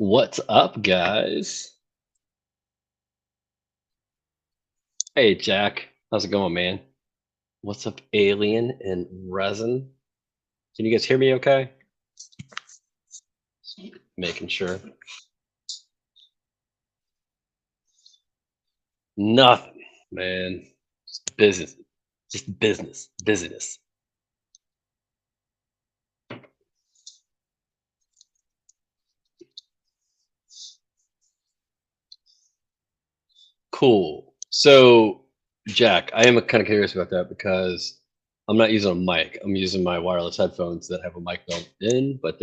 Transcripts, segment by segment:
What's up, guys? Hey, Jack. How's it going, man? What's up, Alien and Resin? Can you guys hear me okay? Making sure. Nothing, man. Just business. Just business. Busyness. Cool. So, Jack, I am kind of curious about that because I'm not using a mic. I'm using my wireless headphones that have a mic built in, but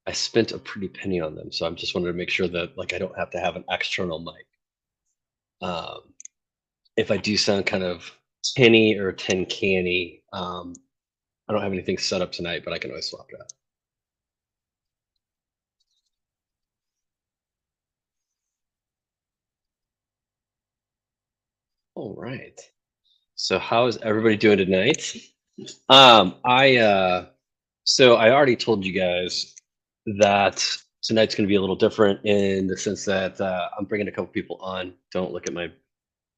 I spent a pretty penny on them. So I'm just wanted to make sure that I don't have to have an external mic. Um, if I do sound kind of tinny or tin canny, I don't have anything set up tonight, but I can always swap that. All right. So how is everybody doing tonight? I already told you guys that tonight's going to be a little different in the sense that I'm bringing a couple people on. Don't look at my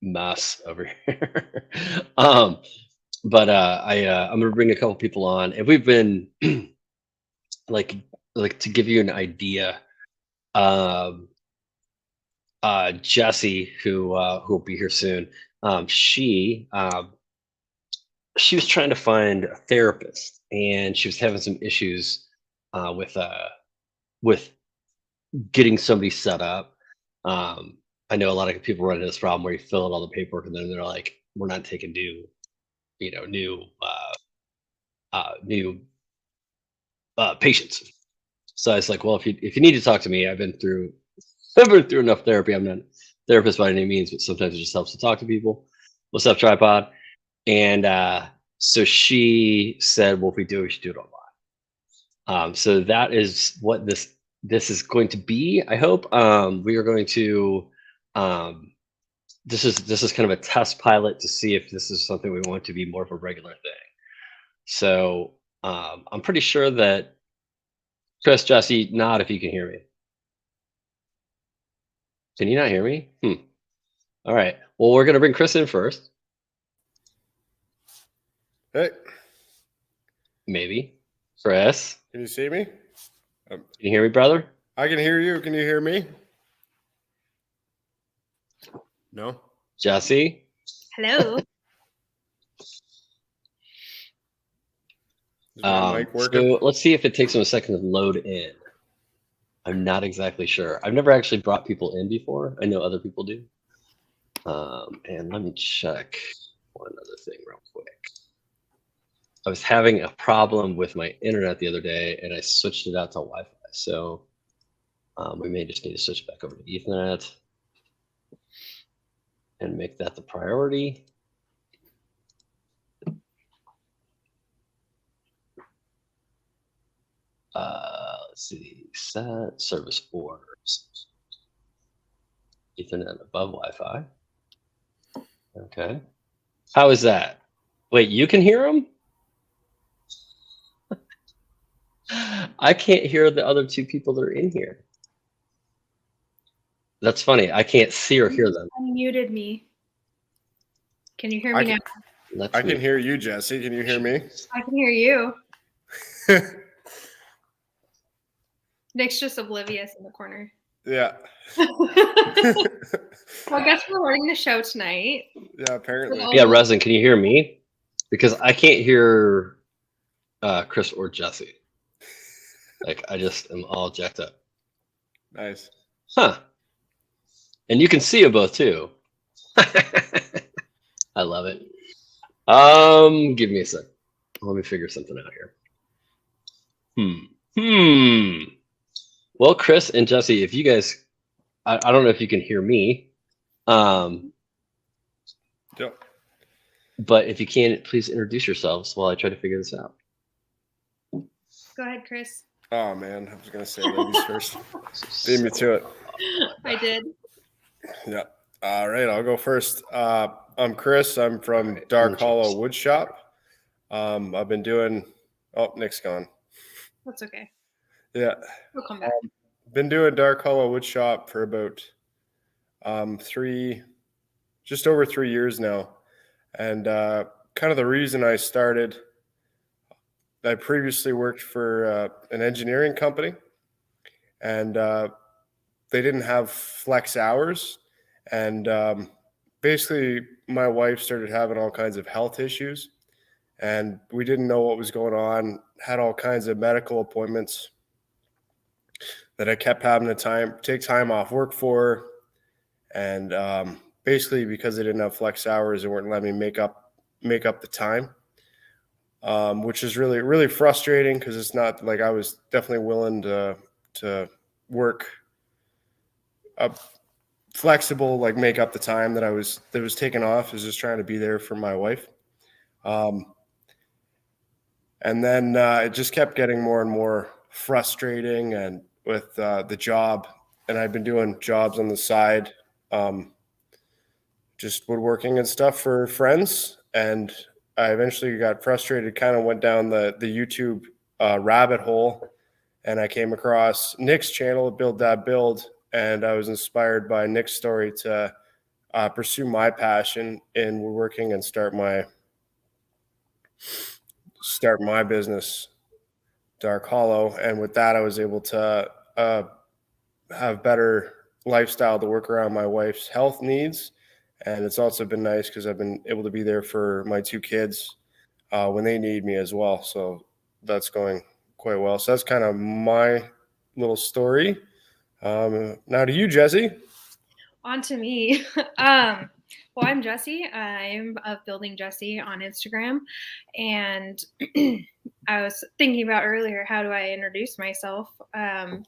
mess over here. um, I'm gonna bring a couple people on, and we've been like to give you an idea. Um, Jessie, who will be here soon, she was trying to find a therapist, and she was having some issues with getting somebody set up. I know a lot of people run into this problem where you fill out all the paperwork, and then they're like, "We're not taking new patients." So I was like, "Well, if you need to talk to me, I've been through enough therapy. I'm not a therapist by any means, but sometimes it just helps to talk to people." What's up, tripod? And so she said, "Well, if we do, we should do it online." So that is what this is going to be. I hope we are going to. This is kind of a test pilot to see if this is something we want to be more of a regular thing. So I'm pretty sure that Chris, Jesse, nod if you can hear me. Can you not hear me? All right. Well, we're gonna bring Chris in first. Hey. Maybe. Chris. Can you see me? Can you hear me, brother? I can hear you. Can you hear me? No. Jesse. Hello. Is my mic working? So let's see if it takes them a second to load in. I'm not exactly sure. I've never actually brought people in before. I know other people do. And let me check one other thing real quick. I was having a problem with my internet the other day, and I switched it out to Wi-Fi. So we may just need to switch back over to Ethernet and make that the priority. Let's see, set service orders. Ethernet above Wi-Fi. Okay. How is that? Wait, you can hear them? I can't hear the other two people that are in here. That's funny. I can't see or hear them. Unmuted me. Can you hear me now? I can hear you, Jesse. Can you hear me? I can hear you. Nick's just oblivious in the corner. Yeah. Well, I guess we're running the show tonight. Yeah, apparently. Yeah, Resin, can you hear me? Because I can't hear Chris or Jesse. I just am all jacked up. Nice. Huh. And you can see them both too. I love it. Give me a sec. Let me figure something out here. Well, Chris and Jesse, if you guys, I don't know if you can hear me. Yep. But if you can, please introduce yourselves while I try to figure this out. Go ahead, Chris. Oh, man. I was going to say ladies first. Beat me to it. I did. Yeah. All right. I'll go first. I'm Chris. I'm from Dark Hollow Wood Shop. I've been doing... Oh, Nick's gone. That's okay. Yeah. We'll come back. been doing Dark Hollow Wood Shop for about just over 3 years now. And kind of the reason I started, I previously worked for an engineering company, and they didn't have flex hours. And basically, my wife started having all kinds of health issues, and we didn't know what was going on, had all kinds of medical appointments that I kept having to take time off work for. And basically, because they didn't have flex hours, they weren't letting me make up the time, which is really, really frustrating, because it's not like I was definitely willing to work up flexible, like make up the time that was taken off. Is just trying to be there for my wife. And then it just kept getting more and more frustrating, and with the job, and I've been doing jobs on the side, just woodworking and stuff for friends. And I eventually got frustrated, kind of went down the YouTube rabbit hole, and I came across Nick's channel, Build That Build, and I was inspired by Nick's story to pursue my passion in woodworking and start my business, Dark Hollow. And with that, I was able to have better lifestyle to work around my wife's health needs. And it's also been nice because I've been able to be there for my 2 kids when they need me as well. So that's going quite well. So that's kind of my little story. Now to you, Jessie. On to me. Well, I'm Jessie. I'm of Building Jessie on Instagram. And I was thinking about earlier, how do I introduce myself in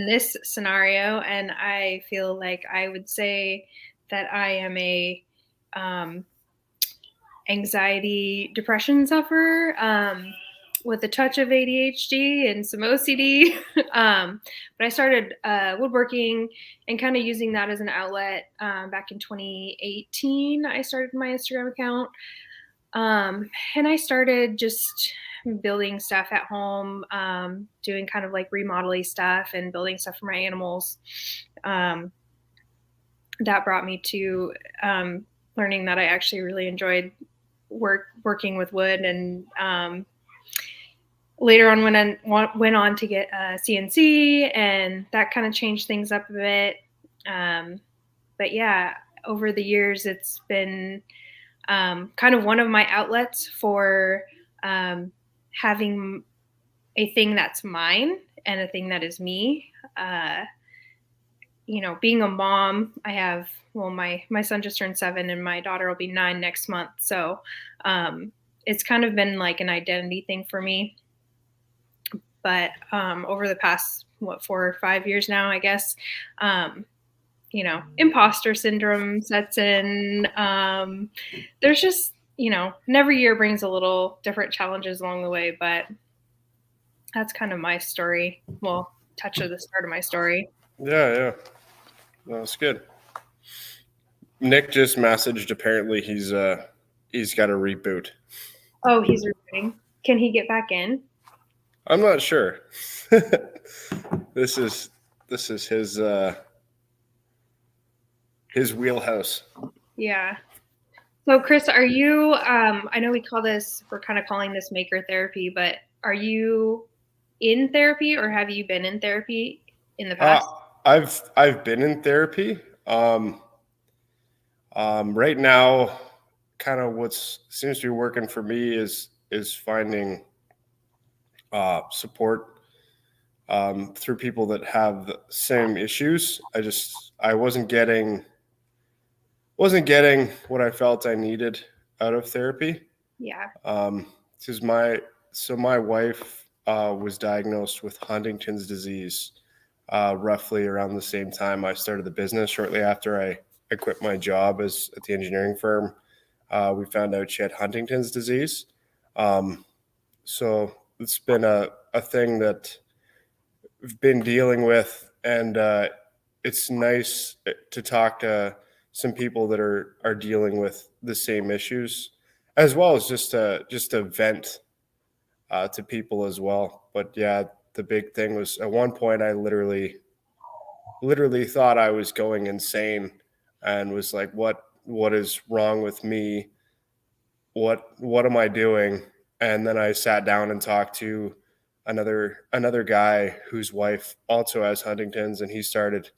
this scenario? And I feel like I would say that I am a anxiety, depression sufferer, with a touch of ADHD and some OCD. But I started woodworking and kind of using that as an outlet back in 2018. I started my Instagram account, and I started just building stuff at home, doing kind of like remodeling stuff and building stuff for my animals. That brought me to learning that I actually really enjoyed working with wood, and later on when I went on to get a CNC, and that kind of changed things up a bit. But yeah, over the years, it's been kind of one of my outlets for having a thing that's mine and a thing that is me. Being a mom, I have, my son just turned 7 and my daughter will be 9 next month. So it's kind of been like an identity thing for me. But over the past, 4 or 5 years now, I guess, imposter syndrome sets in. There's just, and every year brings a little different challenges along the way, but that's kind of my story. Well, touch of the start of my story. Yeah. That's good. Nick just messaged. Apparently he's got a reboot. Oh, he's rebooting. Can he get back in? I'm not sure. This is his wheelhouse. Yeah. So Chris, are you, I know we're kind of calling this maker therapy, but are you in therapy, or have you been in therapy in the past? I've been in therapy. Right now, kind of what seems to be working for me is finding support through people that have the same issues. I wasn't getting what I felt I needed out of therapy. Yeah. Because my wife was diagnosed with Huntington's disease roughly around the same time I started the business. Shortly after I quit my job at the engineering firm, we found out she had Huntington's disease. So it's been a thing that I've been dealing with, and it's nice to talk to some people that are dealing with the same issues, as well as just to vent to people as well. But yeah, the big thing was at one point I literally thought I was going insane and was like, what is wrong with me? What am I doing? And then I sat down and talked to another guy whose wife also has Huntington's, and he started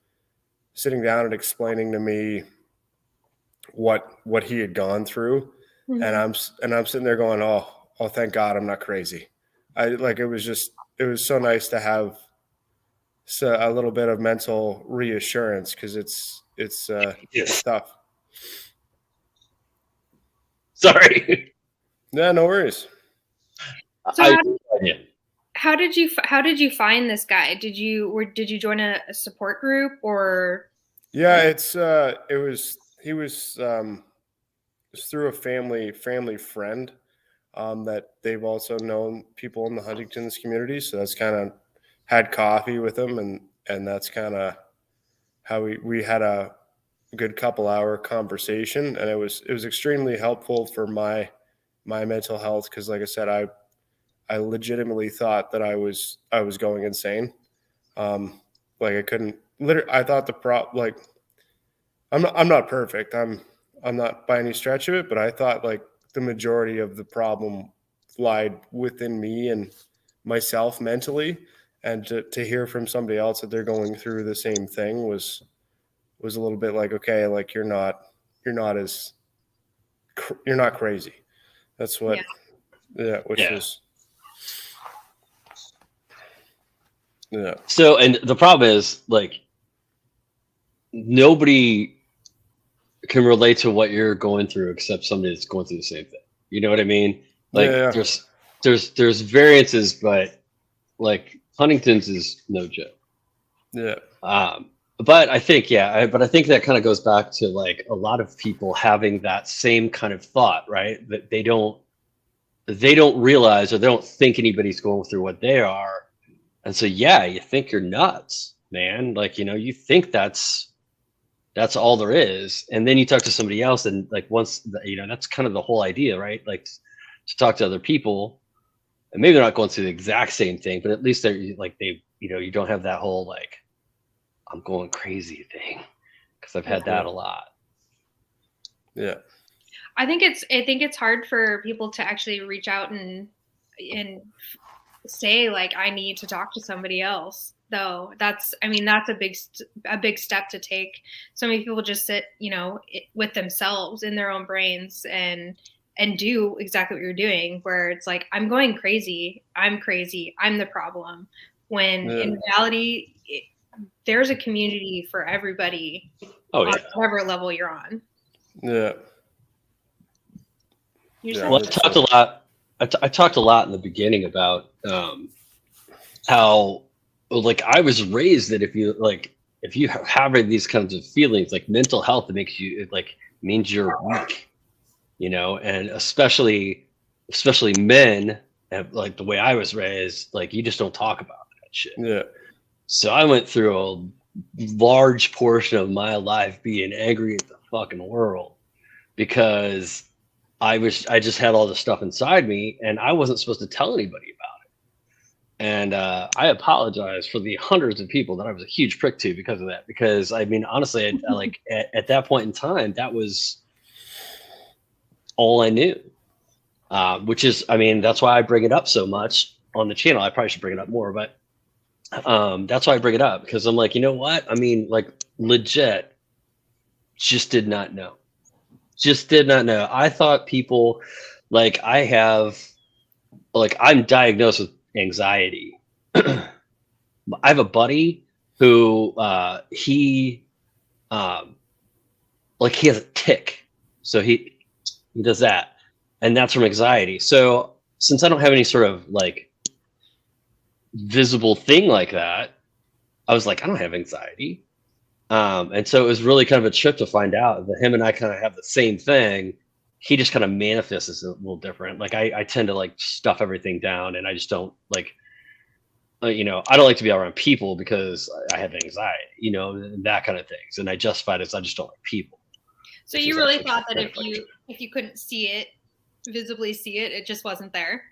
sitting down and explaining to me what he had gone through. Mhm. And I'm sitting there going, oh, thank God I'm not crazy. It was so nice to have a little bit of mental reassurance, because it's Yes. tough. Sorry. Yeah, no worries. So Yeah. how did you find this guy? Did you join a support group, or? Yeah, it was through a family friend, that they've also known people in the Huntington's community, so that's kind of had coffee with them, and that's kind of how we had a good couple hour conversation, and it was extremely helpful for my mental health, because like I said, I legitimately thought that I was going insane. Like I couldn't literally, I thought like I'm not perfect. I'm not by any stretch of it, but I thought like the majority of the problem lied within me and myself mentally, and to hear from somebody else that they're going through the same thing was a little bit like, okay, like you're not crazy. That's what, which was, yeah. So, and the problem is, like, nobody can relate to what you're going through except somebody that's going through the same thing. You know what I mean? Like, Yeah. there's variances, but like Huntington's is no joke. Yeah. But I think, but I think that kind of goes back to like a lot of people having that same kind of thought, right? That they don't realize, or they don't think anybody's going through what they are. And so, you think you're nuts, man. Like, you think that's all there is. And then you talk to somebody else, and like that's kind of the whole idea, right? Like to talk to other people, and maybe they're not going through the exact same thing, but at least they're like, you don't have that whole like, I'm going crazy thing, because I've had that a lot. Yeah. I think it's hard for people to actually reach out and say like, I need to talk to somebody else, though. That's a big step to take. So many people just sit, with themselves in their own brains and do exactly what you're doing, where it's like, I'm going crazy. I'm crazy. I'm the problem. When in reality, there's a community for everybody on whatever level you're on. Yeah. Well, I talked a lot in the beginning about how, like, I was raised that if you have having these kinds of feelings, like mental health, it means you're weak, and especially men, like the way I was raised, like you just don't talk about that shit. Yeah. So I went through a large portion of my life being angry at the fucking world, because I just had all this stuff inside me, and I wasn't supposed to tell anybody about it. And I apologize for the hundreds of people that I was a huge prick to because of that. Because I mean, honestly, at that point in time, that was all I knew. Which is, I mean, that's why I bring it up so much on the channel. I probably should bring it up more, but that's why I bring it up, because I'm like, you know what? I mean, like, legit, just did not know. I thought people, like, I'm diagnosed with anxiety. I have a buddy who he has a tic, so he does that, and that's from anxiety. So since I don't have any sort of like visible thing like that, I was like, I don't have anxiety. And so it was really kind of a trip to find out that him and I kind of have the same thing. He just kind of manifests as a little different. Like I tend to like stuff everything down, and I just don't like, I don't like to be around people because I have anxiety, that kind of things. And I justify it as I just don't like people. So you really thought that if you couldn't see it, visibly see it, it just wasn't there?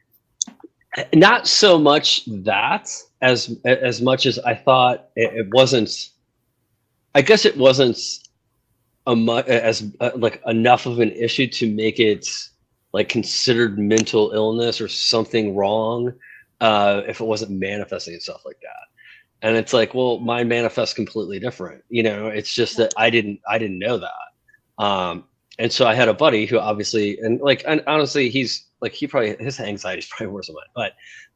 Not so much that as much as I thought it wasn't. I guess it wasn't as like enough of an issue to make it like considered mental illness or something wrong if it wasn't manifesting itself like that. And it's like, well, mine manifests completely different. It's just that I didn't know that. And so I had a buddy who obviously, and honestly, he's like, his anxiety is probably worse than mine.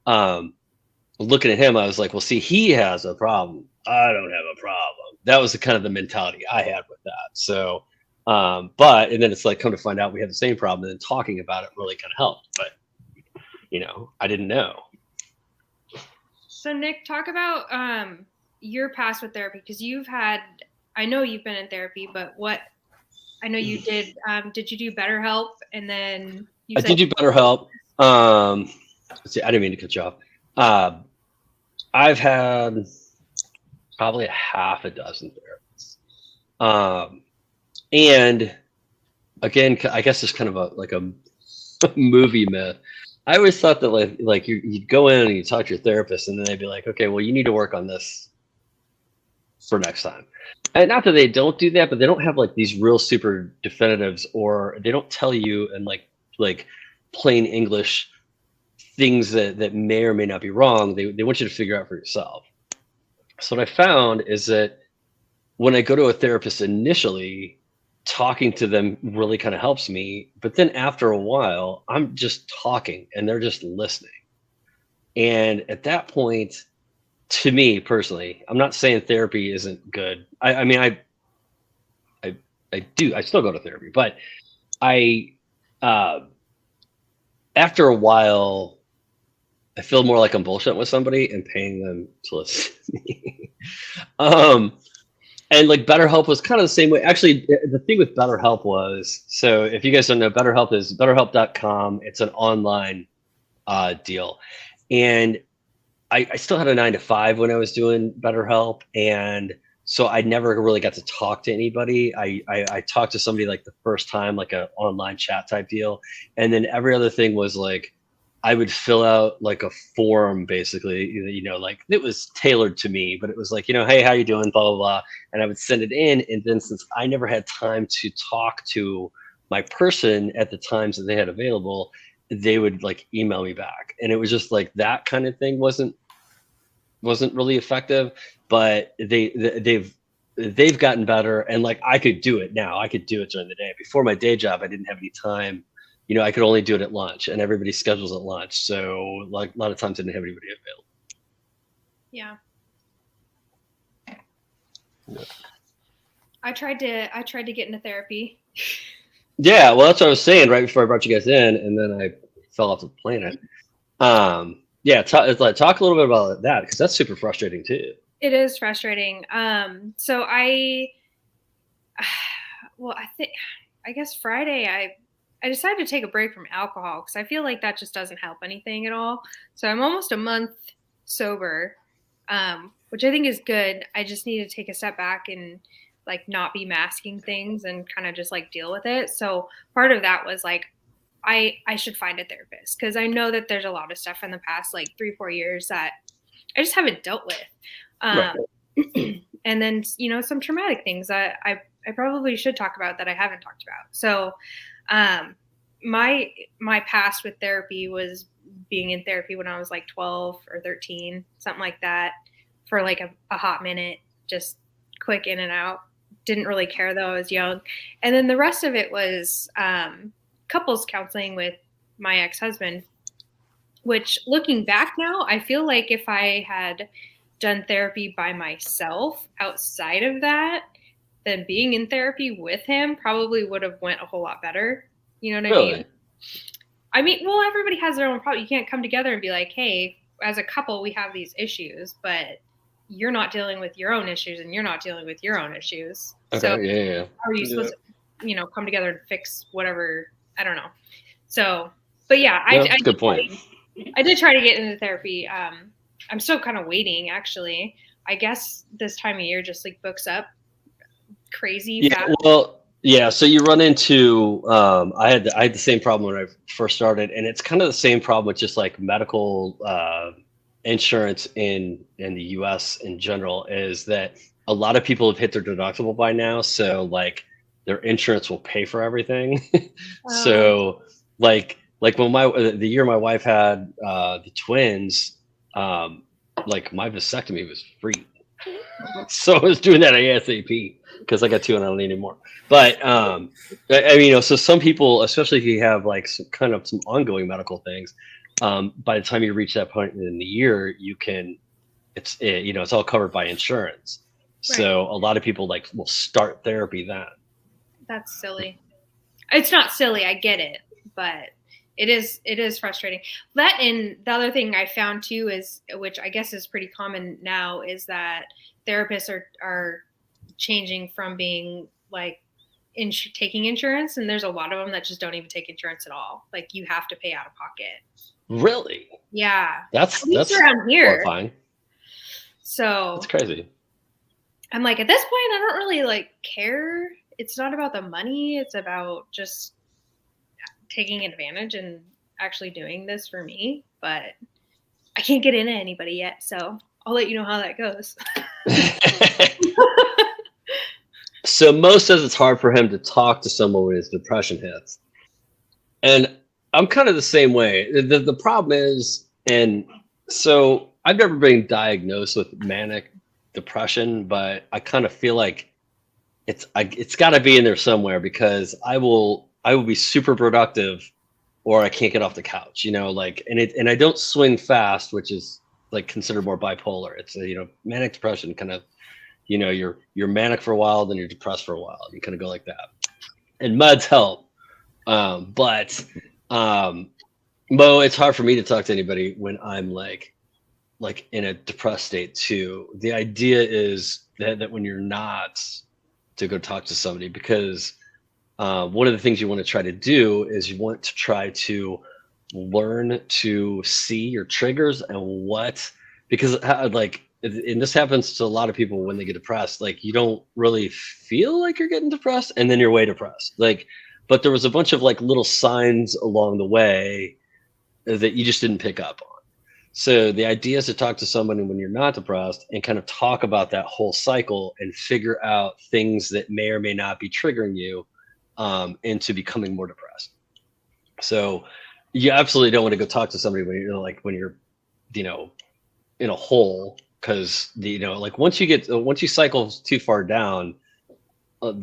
But looking at him, I was like, well, see, he has a problem. I don't have a problem. That was the kind of the mentality I had with that. So, and then it's like, come to find out we had the same problem, and then talking about it really kind of helped. But, I didn't know. So Nick, talk about your past with therapy, because I know you've been in therapy, but I know you did you do BetterHelp, and then I did do BetterHelp. Let's see, I didn't mean to cut you off. I've had probably a half a dozen therapists. And again, I guess it's kind of a movie myth. I always thought that like you'd go in and you talk to your therapist, and then they'd be like, okay, well, you need to work on this for next time. And not that they don't do that, but they don't have like these real super definitives, or they don't tell you in like plain English things that may or may not be wrong. They want you to figure out for yourself. So what I found is that when I go to a therapist initially, talking to them really kind of helps me. But then after a while, I'm just talking and they're just listening. And at that point, to me personally, I'm not saying therapy isn't good. I mean, I still go to therapy, but after a while, I feel more like I'm bullshitting with somebody and paying them to listen to me. And like BetterHelp was kind of the same way. Actually, the thing with BetterHelp was, so if you guys don't know, BetterHelp is betterhelp.com. It's an online deal. And I still had a 9 to 5 when I was doing BetterHelp. And so I never really got to talk to anybody. I talked to somebody like the first time, like an online chat type deal. And then every other thing was like, I would fill out like a form, basically, like it was tailored to me, but it was like, hey, how you doing? Blah, blah, blah. And I would send it in. And then since I never had time to talk to my person at the times that they had available, they would like email me back. And it was just like that kind of thing wasn't really effective, but they've gotten better. And like, I could do it now. I could do it during the day. Before my day job, I didn't have any time. I could only do it at lunch, and everybody schedules at lunch. So like a lot of times I didn't have anybody available. Yeah. I tried to get into therapy. Yeah, well, that's what I was saying right before I brought you guys in, and then I fell off the planet. Yeah, talk a little bit about that, because that's super frustrating too. It is frustrating. So I guess Friday I decided to take a break from alcohol, because I feel like that just doesn't help anything at all. So I'm almost a month sober, which I think is good. I just need to take a step back and like not be masking things and kind of just like deal with it. So part of that was like, I should find a therapist, because I know that there's a lot of stuff in the past like 3-4 years that I just haven't dealt with. Right. And then, some traumatic things that I probably should talk about that I haven't talked about. So my past with therapy was being in therapy when I was like 12 or 13, something like that, for like a hot minute, just quick in and out. Didn't really care though, I was young. And then the rest of it was couples counseling with my ex-husband, which looking back now, I feel like if I had done therapy by myself outside of that, then being in therapy with him probably would have went a whole lot better. You know what I mean? I mean, well, everybody has their own problem. You can't come together and be like, hey, as a couple, we have these issues, but you're not dealing with your own issues and you're not dealing with your own issues. Okay, so yeah. How are you supposed to, come together and fix whatever? I don't know. So, but yeah, That's a good point. I did try to get into therapy. I'm still kind of waiting, actually. I guess this time of year just like books up crazy. Yeah, fast. well, Yeah, so you run into I had the same problem when I first started, and it's kind of the same problem with just like medical insurance in the US in general, is that a lot of people have hit their deductible by now, so like their insurance will pay for everything. Um, So like when my the year my wife had the twins, um like my vasectomy was free. So I was doing that ASAP because I got two and I don't need any more. But I mean, so some people, especially if you have like some kind of some ongoing medical things, by the time you reach that point in the year, you can, it's all covered by insurance. right. So a lot of people like will start therapy then. That's silly. It's not silly. I get it, but it is frustrating. That, and the other thing I found too is, which I guess is pretty common now, is that therapists are changing from being like taking insurance, and there's a lot of them that just don't even take insurance at all. Like you have to pay out of pocket. Really? Yeah, That's at least around here. horrifying. So That's crazy. I'm like, at this point, I don't really like care. It's not about the money. It's about just taking advantage and actually doing this for me. But I can't get into anybody yet, so I'll let you know how that goes. So Mo says it's hard for him to talk to someone when his depression hits. And I'm kind of the same way. The problem is, and so I've never been diagnosed with manic depression, but I kind of feel like it's got to be in there somewhere, because I will be super productive, or I can't get off the couch, like, and I don't swing fast, which is like considered more bipolar. It's manic depression kind of, you're manic for a while, then you're depressed for a while. You kind of go like that, and meds help. But Mo, it's hard for me to talk to anybody when I'm like in a depressed state too. The idea is that when you're not, to go talk to somebody, because one of the things you want to try to do is you want to try to learn to see your triggers and because like, and this happens to a lot of people when they get depressed, like you don't really feel like you're getting depressed, and then you're way depressed. Like, but there was a bunch of like little signs along the way that you just didn't pick up on. So the idea is to talk to someone when you're not depressed and kind of talk about that whole cycle and figure out things that may or may not be triggering you into becoming more depressed. So you absolutely don't want to go talk to somebody when you're in a hole, because like once you cycle too far down,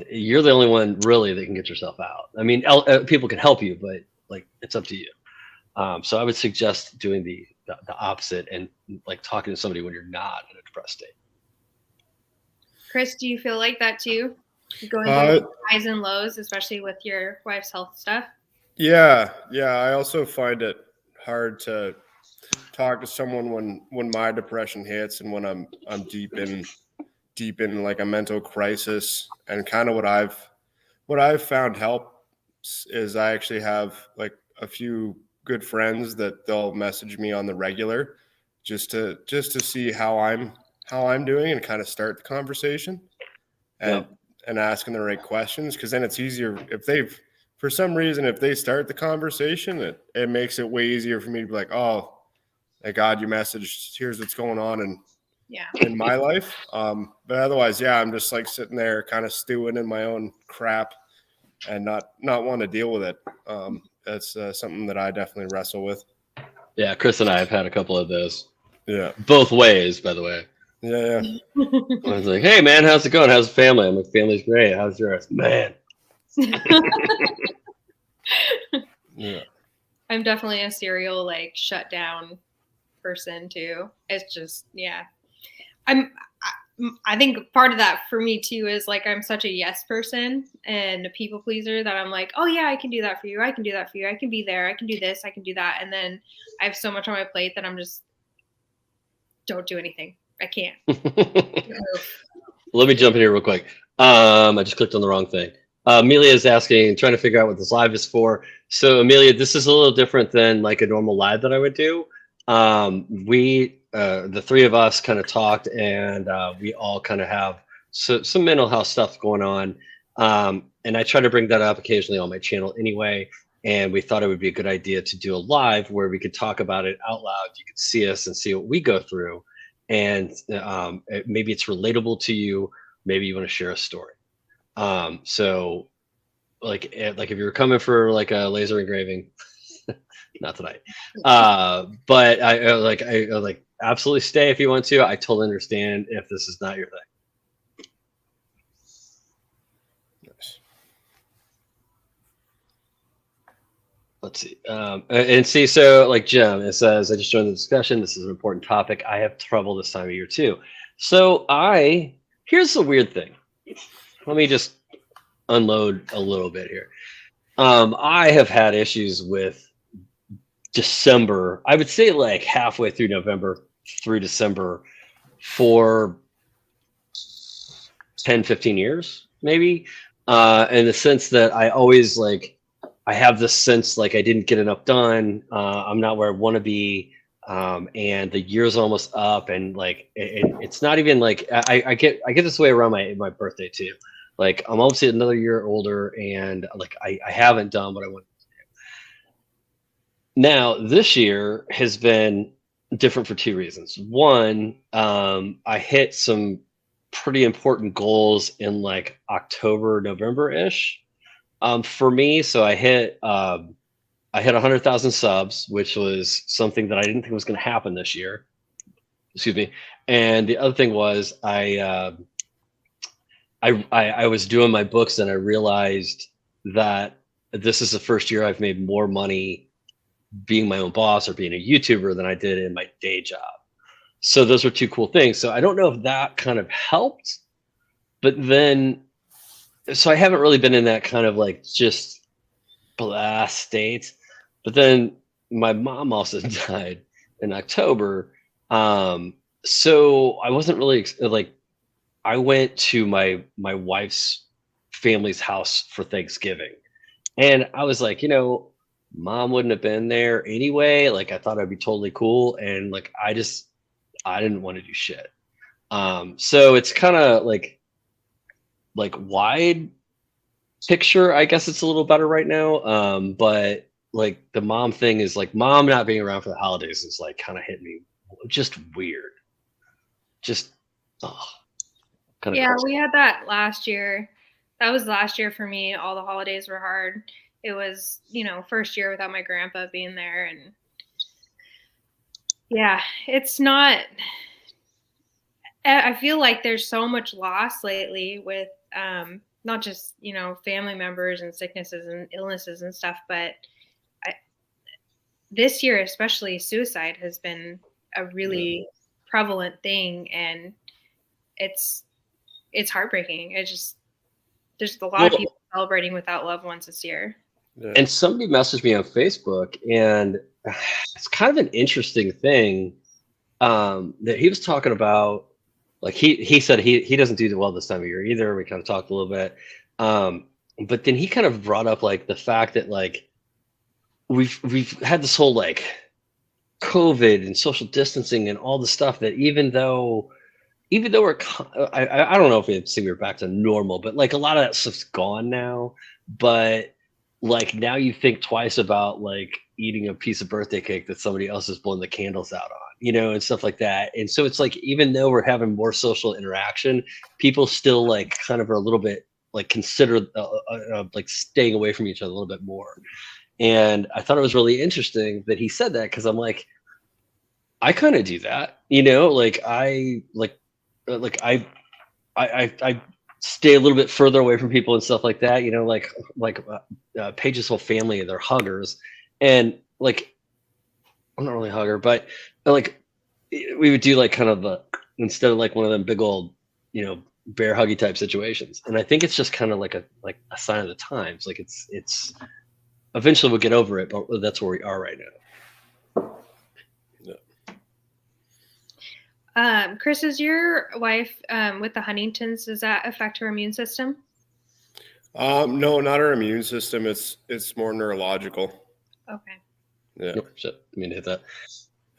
you're the only one really that can get yourself out. I mean, people can help you, but like it's up to you. So I would suggest doing the opposite, and like talking to somebody when you're not in a depressed state. Chris, do you feel like that too? Going through highs and lows, especially with your wife's health stuff? Yeah. I also find it hard to talk to someone when my depression hits, and when I'm deep in like a mental crisis. And kind of what I've found helps is I actually have like a few good friends that they'll message me on the regular just to see how I'm doing, and kind of start the conversation and asking the right questions. Because then it's easier if for some reason, if they start the conversation, it makes it way easier for me to be like, oh, thank God you messaged, here's what's going on in my life. But otherwise, I'm just like sitting there kind of stewing in my own crap and not want to deal with it. That's something that I definitely wrestle with. Yeah, Chris and I have had a couple of those. Yeah. Both ways, by the way. Yeah. I was like, hey man, how's it going? How's the family? I'm like, family's great. How's yours? Man. Yeah. I'm definitely a serial like shut down person too. It's just, I think part of that for me too is like I'm such a yes person and a people pleaser that I'm like, oh yeah, I can do that for you. I can do that for you. I can be there. I can do this. I can do that. And then I have so much on my plate that I'm just don't do anything. I can't. Let me jump in here real quick. I just clicked on the wrong thing. Amelia is asking, trying to figure out what this live is for. So Amelia, this is a little different than like a normal live that I would do. The three of us kind of talked, and we all kind of have some mental health stuff going on. And I try to bring that up occasionally on my channel anyway. And we thought it would be a good idea to do a live where we could talk about it out loud. You could see us and see what we go through. And maybe it's relatable to you. Maybe you want to share a story. So like if you were coming for like a laser engraving, not tonight. But I like absolutely stay if you want to. I totally understand if this is not your thing. Nice. Let's see. And see, so like Jim, it says, I just joined the discussion. This is an important topic. I have trouble this time of year too. So here's the weird thing. Let me just unload a little bit here. I have had issues with December. I would say like halfway through November through December for 10, 15 years, maybe. In the sense that I always I have this sense like I didn't get enough done. I'm not where I want to be. And the year's almost up, and like it's not even like I get this way around my birthday too. Like I'm almost another year older, and like I haven't done what I want to do. Now this year has been different for two reasons. One, I hit some pretty important goals in like October, November-ish. For me, so I hit 100,000 subs, which was something that I didn't think was going to happen this year. Excuse me. And the other thing was I was doing my books, and I realized that this is the first year I've made more money being my own boss or being a YouTuber than I did in my day job. So those were two cool things. So I don't know if that kind of helped, but then, so I haven't really been in that kind of like just blah state. But then my mom also died in October. So I wasn't really like, I went to my wife's family's house for Thanksgiving, and I was like, mom wouldn't have been there anyway. Like I thought I'd be totally cool. And like, I didn't want to do shit. So it's kind of like wide picture, I guess it's a little better right now. But like the mom thing is like mom not being around for the holidays is like kind of hit me just weird. Just, yeah, we had that last year. That was last year for me. All the holidays were hard. It was, first year without my grandpa being there. And yeah, it's not, I feel like there's so much loss lately with not just, family members and sicknesses and illnesses and stuff, but this year, especially suicide has been a really prevalent thing. And it's heartbreaking. There's a lot of people celebrating without loved ones this year. Yeah. And somebody messaged me on Facebook, and it's kind of an interesting thing that he was talking about. Like he said he doesn't do well this time of year either. We kind of talked a little bit, but then he kind of brought up like the fact that like we've had this whole like COVID and social distancing and all the stuff that even though we're I don't know if we'd say we're back to normal, but like a lot of that stuff's gone now. But like now you think twice about like eating a piece of birthday cake that somebody else has blown the candles out on, and stuff like that. And so it's like even though we're having more social interaction, people still like kind of are a little bit like consider like staying away from each other a little bit more. And I thought it was really interesting that he said that, because I'm like, I kind of do that, like I stay a little bit further away from people and stuff like that, like Paige's whole family, they're huggers, and like I'm not really a hugger, but like we would do like kind of instead of like one of them big old bear huggy type situations. And I think it's just kind of like a sign of the times. Like it's eventually we'll get over it, but that's where we are right now. Chris, is your wife with the Huntington's, does that affect her immune system? No, not her immune system. It's more neurological. Okay. Yeah. Nope, shit. I mean to hit that.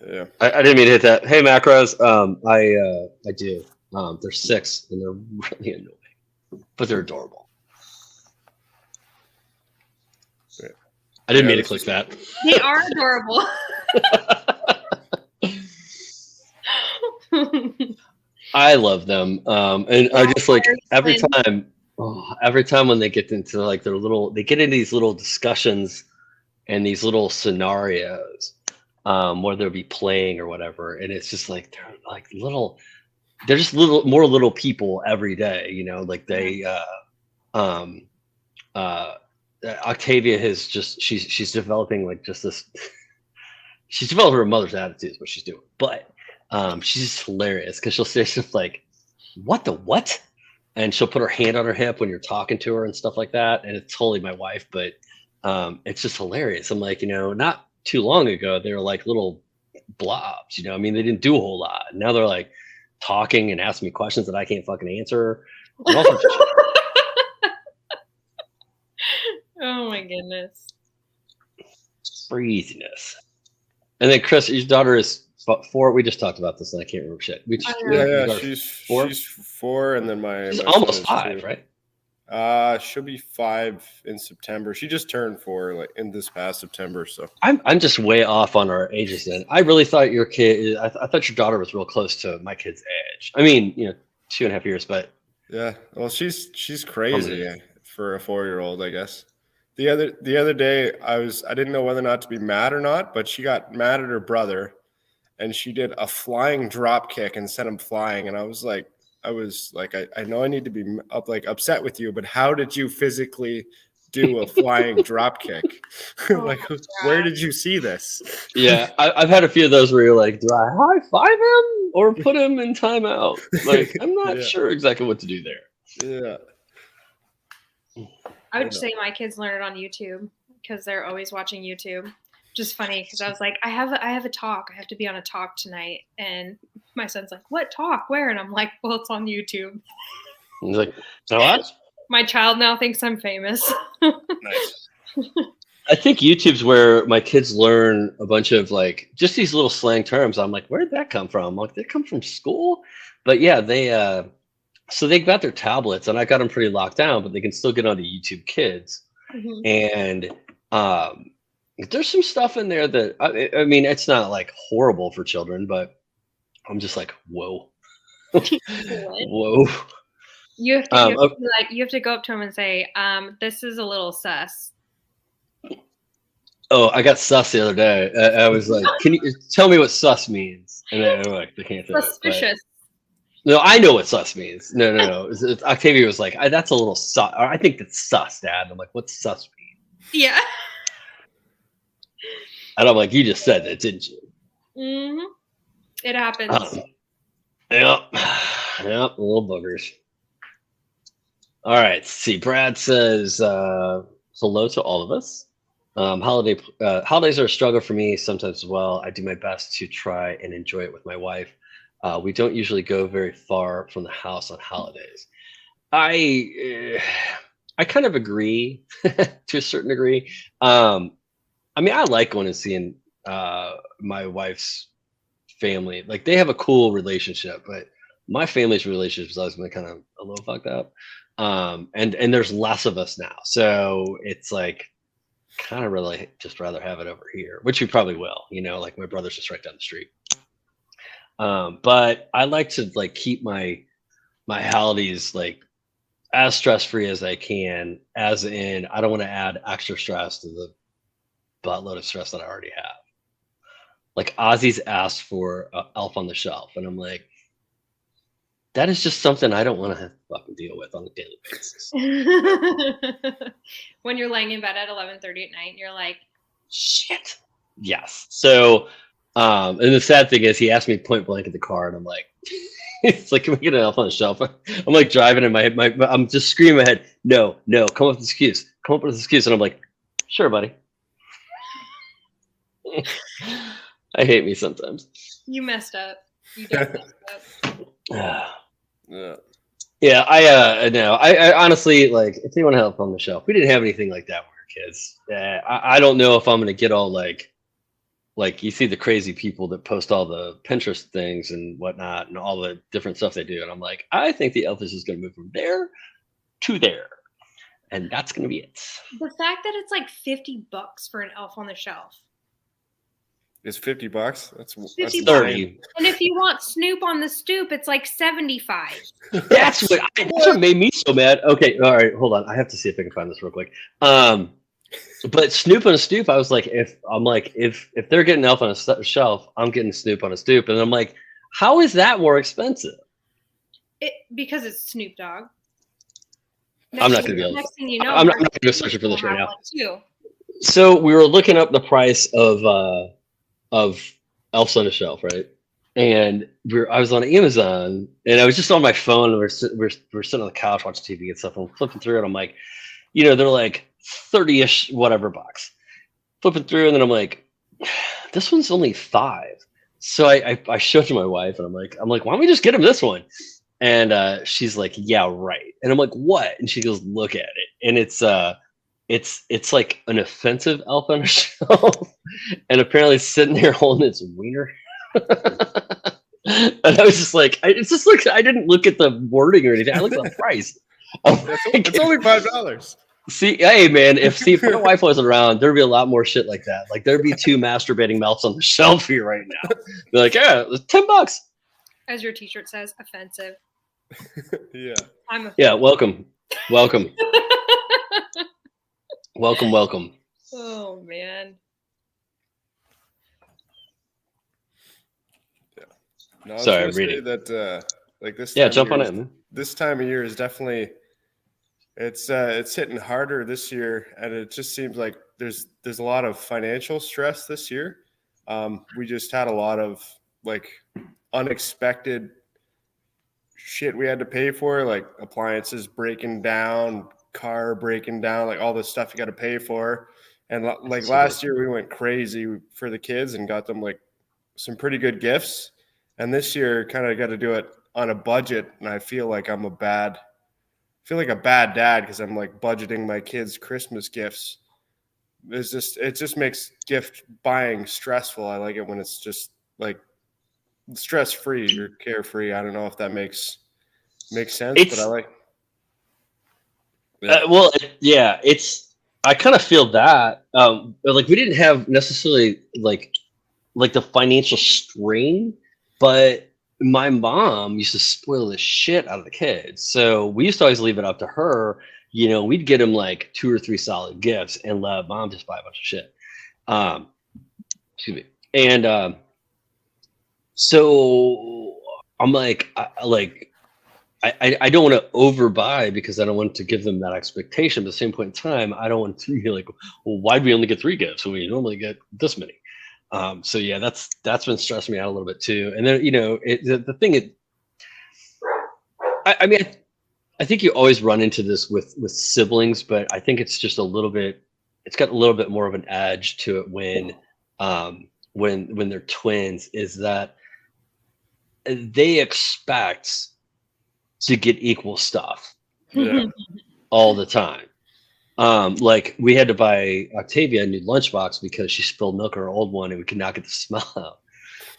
Yeah. I didn't mean to hit that. Hey, macros. I do. They're 6 and they're really annoying, but they're adorable. I didn't Yeah, mean to click that. They are adorable. I love them. And I just like every time when they get into like they get into these little discussions and these little scenarios, where they'll be playing or whatever. And it's just like, they're just more little people every day, like Octavia she's developing like just this, she's developing her mother's attitude is what she's doing. But she's just hilarious because she'll say stuff like, what? And she'll put her hand on her hip when you're talking to her and stuff like that. And it's totally my wife, but it's just hilarious. I'm like, not too long ago, they were like little blobs, I mean, they didn't do a whole lot. Now they're like talking and asking me questions that I can't fucking answer. And all sorts of shit. Oh my goodness. Craziness. And then Chris, your daughter is 4. We just talked about this and I can't remember shit. She's 4, and then she's my almost son is 5, right? She'll be 5 in September. She just turned 4 like in this past September. So I'm just way off on our ages. Then I really thought your kid. I thought your daughter was real close to my kid's age. I mean, 2.5 years, but yeah. Well, she's crazy for a 4-year-old, I guess. The other day, I didn't know whether or not to be mad or not, but she got mad at her brother, and she did a flying drop kick and sent him flying, and I was like, I know I need to be upset with you, but how did you physically do a flying drop kick? Like, where did you see this? Yeah, I've had a few of those where you're like, do I high five him or put him in timeout? Like, I'm not sure exactly what to do there. Yeah. I would say my kids learn it on YouTube because they're always watching YouTube. Just funny because I was like, I have a talk. I have to be on a talk tonight, and my son's like, "What talk? Where?" And I'm like, "Well, it's on YouTube." He's like, "So what?" My child now thinks I'm famous. Nice. I think YouTube's where my kids learn a bunch of like just these little slang terms. I'm like, where did that come from? Like, did it come from school? But yeah, so they got their tablets, and I got them pretty locked down, but they can still get onto YouTube Kids. And there's some stuff in there that I mean, it's not like horrible for children, but I'm just like, whoa, whoa. You have to go up to him and say, "This is a little sus." Oh, I got sus the other day. I was like, "Can you tell me what sus means?" And then they're like, "They can't do Suspicious. No, I know what sus means. No. Octavia was like, "That's a little sus." I think that's sus, Dad. I'm like, "What's sus mean?" Yeah. And I'm like, "You just said that, didn't you?" Mm-hmm. It happens. Yep, little boogers. All right, let's see. Brad says, hello to all of us. Holidays are a struggle for me sometimes as well. I do my best to try and enjoy it with my wife. We don't usually go very far from the house on holidays. I kind of agree to a certain degree. I mean, I like going and seeing my wife's family. Like, they have a cool relationship, but my family's relationship has always been kind of a little fucked up. And there's less of us now, so it's like kind of really just rather have it over here, which we probably will. Like, my brother's just right down the street. But I like to like keep my holidays like as stress-free as I can, as in I don't want to add extra stress to the buttload of stress that I already have. Like, Ozzy's asked for Elf on the Shelf, and I'm like, that is just something I don't want to have to fucking deal with on a daily basis. When you're laying in bed at 11:30 at night, and you're like, shit. Yes. So, and the sad thing is, he asked me point blank at the car, and I'm like, it's like, can we get an Elf on the Shelf? I'm like driving in my head, I'm just screaming in my head, no, come up with an excuse. Come up with an excuse. And I'm like, sure, buddy. I hate me sometimes. You messed up. You definitely messed up. Yeah, I honestly, like, if you want to help on the shelf, we didn't have anything like that when we were kids. I don't know if I'm gonna get all like you see the crazy people that post all the Pinterest things and whatnot and all the different stuff they do, and I'm like, I think the elf is just gonna move from there to there, And that's going to be it. The fact that it's like $50 for an Elf on the Shelf. It's $50. That's 50 bucks. 30. And if you want Snoop on the Stoop, it's like 75. That's what made me so mad. Okay, all right, hold on. I have to see if I can find this real quick. But Snoop on a Stoop, I was like, if they're getting Elf on a shelf, I'm getting Snoop on a Stoop, and I'm like, how is that more expensive? Because it's Snoop Dogg. I'm not going to be able. Next thing you know, I'm not going to go searching for this right now. Too. So we were looking up the price of Elves on a Shelf, right? And I was on Amazon, and I was just on my phone, and we're sitting on the couch watching TV and stuff, and I'm flipping through, and I'm like, they're like 30-ish whatever bucks. Flipping through, and then I'm like, this one's only $5. So I showed it to my wife, and I'm like, why don't we just get him this one? And she's like, yeah, right. And I'm like, what? And she goes, look at it, and it's like an offensive Elf on a Shelf, and apparently it's sitting there holding its wiener. And I was just like, I didn't look at the wording or anything. I looked at the price. It's only $5. See, hey man, if my wife wasn't around, there'd be a lot more shit like that. Like there'd be 2 masturbating melts on the shelf here right now. They're like, yeah, it's $10. As your T-shirt says, offensive. Yeah. I'm offensive. Yeah, welcome. Welcome. Oh man. No, sorry, I'm reading. That like this. Yeah, jump on it. Man. This time of year is definitely it's hitting harder this year, and it just seems like there's a lot of financial stress this year. We just had a lot of like unexpected shit we had to pay for, like appliances breaking down, car breaking down, like all this stuff you got to pay for. And like last year we went crazy for the kids and got them like some pretty good gifts. And this year kind of got to do it on a budget. And I feel like a bad dad because I'm like budgeting my kids' Christmas gifts. It just makes gift buying stressful. I like it when it's just like stress-free or carefree. I don't know if that makes sense, but I like. Yeah. I kind of feel that. Like we didn't have necessarily like the financial strain, but my mom used to spoil the shit out of the kids. So we used to always leave it up to her. We'd get them like 2 or 3 solid gifts and let mom just buy a bunch of shit. Excuse me. And so I'm like, I don't want to overbuy because I don't want to give them that expectation. But at the same point in time, I don't want to be like, well, why'd we only get 3 gifts when we normally get this many? So yeah, that's been stressing me out a little bit too. And then the thing I mean, I think you always run into this with siblings, but I think it's just it's got a little bit more of an edge to it when they're twins, is that they expect to get equal stuff all the time. Like we had to buy Octavia a new lunchbox because she spilled milk in her old one and we could not get the smell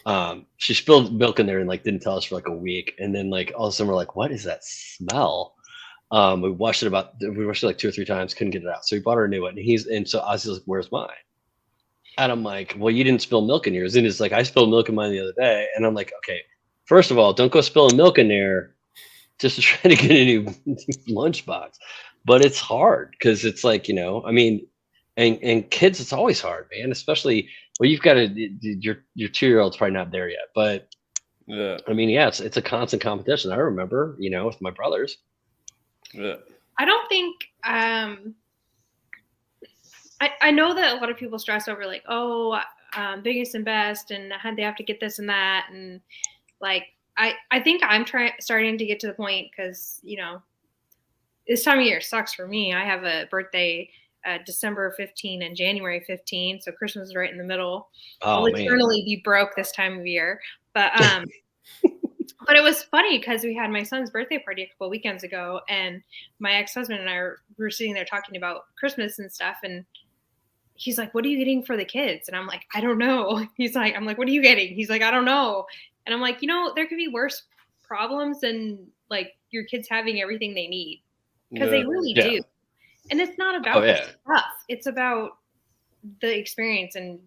out. She spilled milk in there and like didn't tell us for like a week, and then like all of a sudden we're like, what is that smell? We washed it like 2 or 3 times, couldn't get it out, so we bought her a new one. And so Ozzy's like, where's mine? And I'm like, well, you didn't spill milk in yours. And it's like, I spilled milk in mine the other day. And I'm like, okay, first of all, don't go spilling milk in there just to try to get a new lunchbox. But it's hard because it's like, I mean, and kids, it's always hard, man, especially, well, you've got your 2-year-old's probably not there yet, but yeah, I mean, yeah, it's a constant competition. I remember, with my brothers. Yeah. I don't think, I know that a lot of people stress over like, biggest and best, and they have to get this and that. And like, I think I'm starting to get to the point because, this time of year sucks for me. I have a birthday December 15 and January 15, so Christmas is right in the middle. Oh, I'll eternally be broke this time of year. But but it was funny because we had my son's birthday party a couple weekends ago, and my ex-husband and I were sitting there talking about Christmas and stuff, and he's like, what are you getting for the kids? And I'm like, I don't know. I'm like, what are you getting? He's like, I don't know. And I'm like, there could be worse problems than like your kids having everything they need. Because they really do. And it's not about Oh yeah. stuff. It's about the experience. And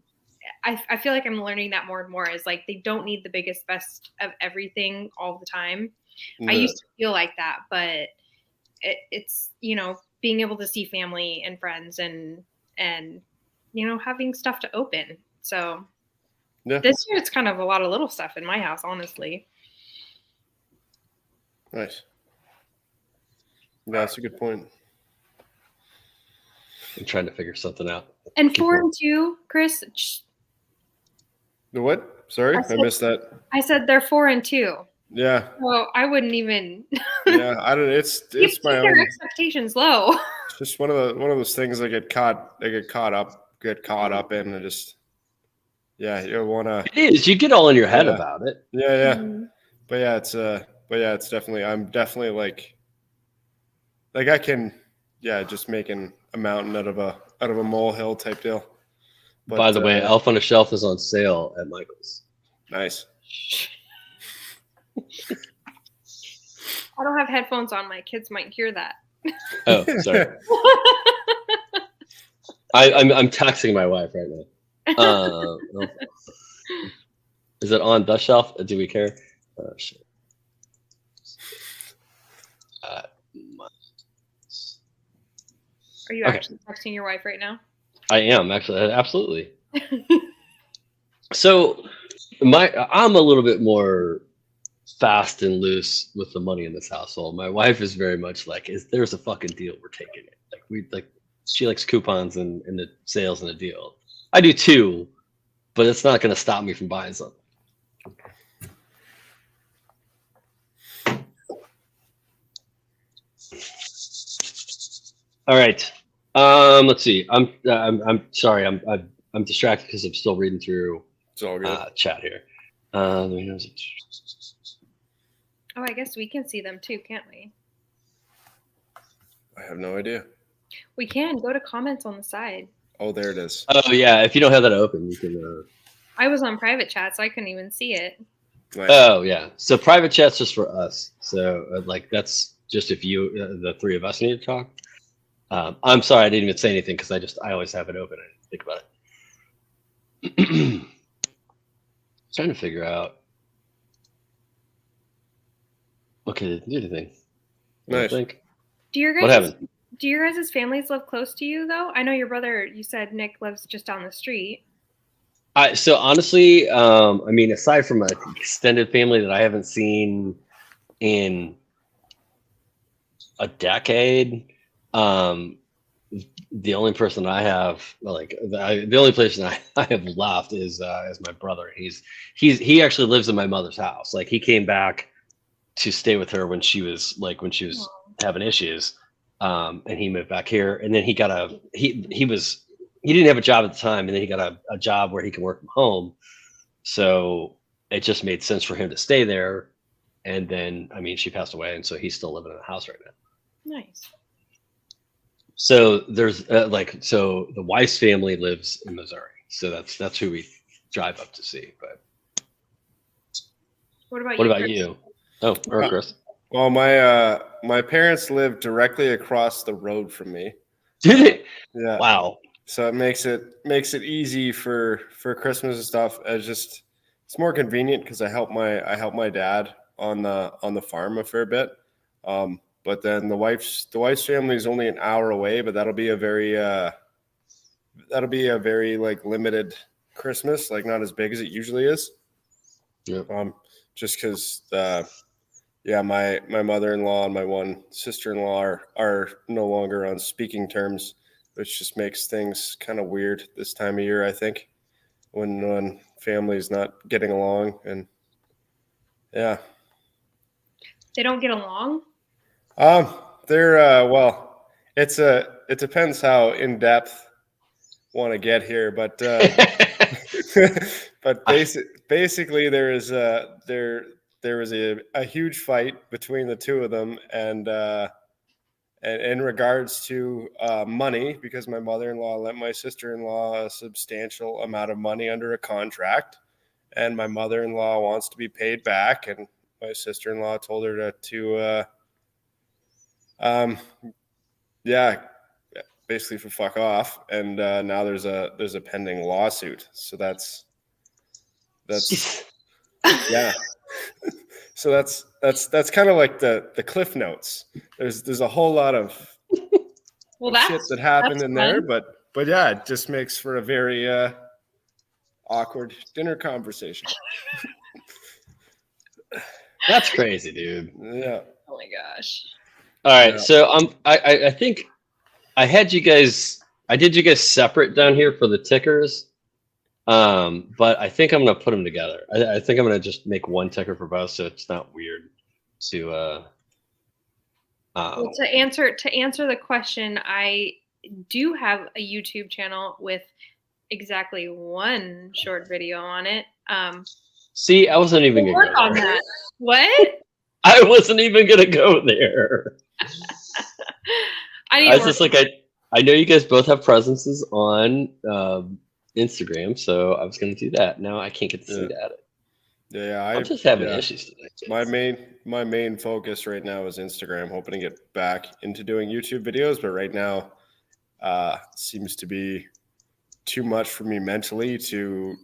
I feel like I'm learning that more and more is like, they don't need the biggest, best of everything all the time. I used to feel like that, but it's, you know, being able to see family and friends and, you know, having stuff to open. So this year it's kind of a lot of little stuff in my house, honestly. Nice. Yeah, that's a good point. I'm trying to figure something out. And 4 and 2, Chris. The what? Sorry, I missed that. I said they're 4 and 2. Yeah. Well, I wouldn't even. Yeah, I don't. It's my their own expectations low. It's just one of those things I get caught up in, and just you want to. It is. You get all in your head about it. Yeah. Mm-hmm. But yeah, it's definitely. I'm definitely like I can, just making a mountain out of a molehill type deal. But, by the way, Elf on a Shelf is on sale at Michael's. Nice. I don't have headphones on. My kids might hear that. Oh, sorry. I'm texting my wife right now. Is it on the shelf? Do we care? Shit. Are you actually texting your wife right now? I am actually, absolutely. So I'm a little bit more fast and loose with the money in this household. My wife is very much like, there's a fucking deal, we're taking it. She likes coupons and the sales and the deal. I do too, but it's not going to stop me from buying something. All right. Let's see. I'm sorry. I'm distracted because I'm still reading through chat here. Oh, I guess we can see them too, can't we? I have no idea. We can go to comments on the side. Oh, there it is. Oh yeah. If you don't have that open, you can. I was on private chat, so I couldn't even see it. Nice. Oh yeah. So private chat's just for us. So that's just if you, the three of us, need to talk. I'm sorry I didn't even say anything because I always have it open. I didn't think about it. Trying to figure out. Okay, didn't do anything. Nice. Do your guys? What happened? Do your guys' families live close to you though? I know your brother. You said Nick lives just down the street. So honestly, I mean, aside from an extended family that I haven't seen in a decade. The only person I have, the only person I have left is my brother. He actually lives in my mother's house. Like he came back to stay with her when she was having issues, and he moved back here. And then he didn't have a job at the time, and then he got a job where he can work from home. So it just made sense for him to stay there. And then, I mean, she passed away, and so he's still living in the house right now. Nice. So there's so the wife's family lives in Missouri, so that's who we drive up to see. But what about you? Oh, or Chris? Well, my parents live directly across the road from me. Did it? Yeah. Wow. So it makes it easy for Christmas and stuff. It's more convenient because I help my dad on the farm a fair bit. But then the wife's family is only an hour away, but that'll be a very like limited Christmas, like not as big as it usually is. Yeah. Just because my mother-in-law and my one sister-in-law are no longer on speaking terms, which just makes things kind of weird this time of year, I think, when family's not getting along. And yeah. They don't get along? They're well, it depends how in depth want to get here, but but basically there was a huge fight between the two of them, and in regards to money, because my mother-in-law lent my sister-in-law a substantial amount of money under a contract, and my mother-in-law wants to be paid back, and my sister-in-law told her to basically for fuck off, and now there's a pending lawsuit. So that's yeah. So that's kind of like the cliff notes. There's a whole lot of shit that happened in there, but yeah, it just makes for a very awkward dinner conversation. That's crazy, dude. Yeah. Oh my gosh. All right, Yeah. so I think I did you guys separate down here for the tickers. But I think I'm gonna put them together. I think I'm gonna just make one ticker for both, so it's not weird to Well, to answer the question, I do have a YouTube channel with exactly one short video on it. see, I wasn't even gonna Work go on there. that. What? I wasn't even gonna go there. I was just like, I know you guys both have presences on Instagram, so I was gonna do that. Now I can't get to see that. Yeah, I'm just having issues today. My main focus right now is Instagram. Hoping to get back into doing YouTube videos, but right now seems to be too much for me mentally to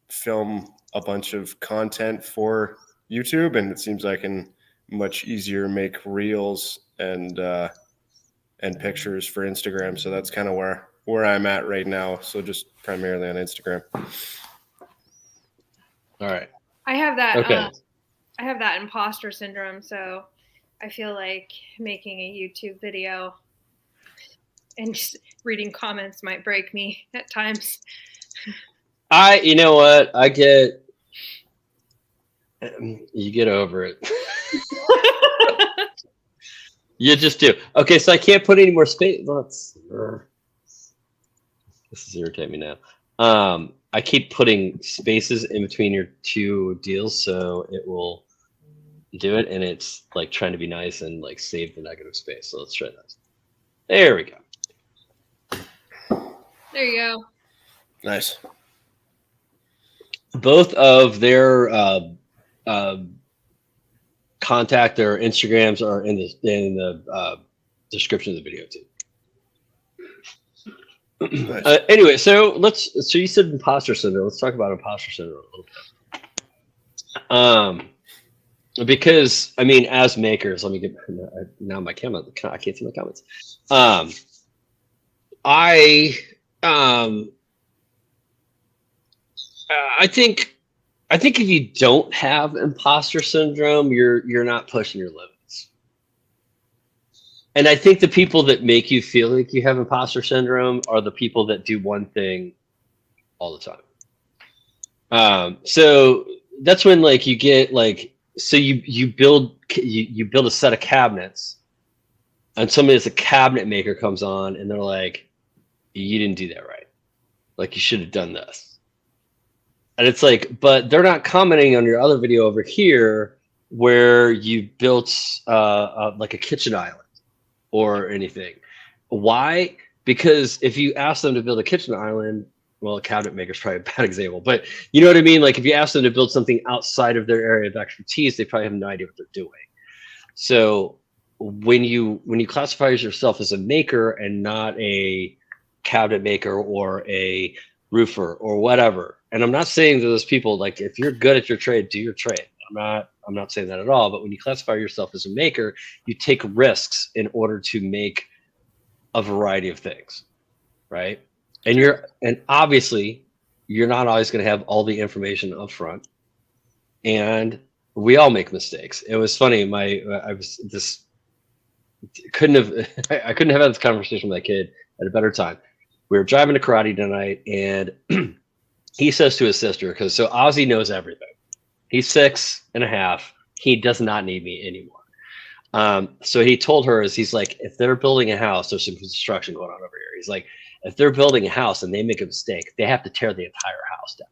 film a bunch of content for YouTube, and it seems I can much easier make reels and pictures for Instagram. So that's kind of where I'm at right now. So just primarily on Instagram. All right. I have that. Okay. I have that imposter syndrome, so I feel like making a YouTube video and just reading comments might break me at times. You know what? You get over it. You just do. Okay, so I can't put any more space. This is irritating me now. I keep putting spaces in between your two deals, so it will do it, and it's like trying to be nice and like save the negative space. So let's try that. There we go. There you go. Nice. Both of their contact, their Instagrams are in the description of the video too. Nice. Anyway, so you said imposter syndrome. Let's talk about imposter syndrome a little bit. Because I mean, as makers, let me get now my camera. I can't see my comments. I think if you don't have imposter syndrome, you're not pushing your limits. And I think the people that make you feel like you have imposter syndrome are the people that do one thing all the time. So that's when like you get like, so you build a set of cabinets, and somebody as a cabinet maker comes on and they're like, you didn't do that right. Like you should have done this. And it's like, but they're not commenting on your other video over here where you built like a kitchen island or anything. Why? Because if you ask them to build a kitchen island, well, a cabinet maker is probably a bad example, but you know what I mean? Like if you ask them to build something outside of their area of expertise, they probably have no idea what they're doing. So when you classify yourself as a maker and not a cabinet maker or a roofer or whatever, and I'm not saying to those people, like if you're good at your trade, do your trade. I'm not saying that at all, but when you classify yourself as a maker, you take risks in order to make a variety of things, right? And obviously you're not always going to have all the information up front, and we all make mistakes. It was funny. I couldn't have had this conversation with my kid at a better time. We were driving to karate tonight, and he says to his sister, because so Ozzy knows everything. He's 6.5. He does not need me anymore. So he told her, he's like, if they're building a house, there's some construction going on over here. He's like, if they're building a house and they make a mistake, they have to tear the entire house down.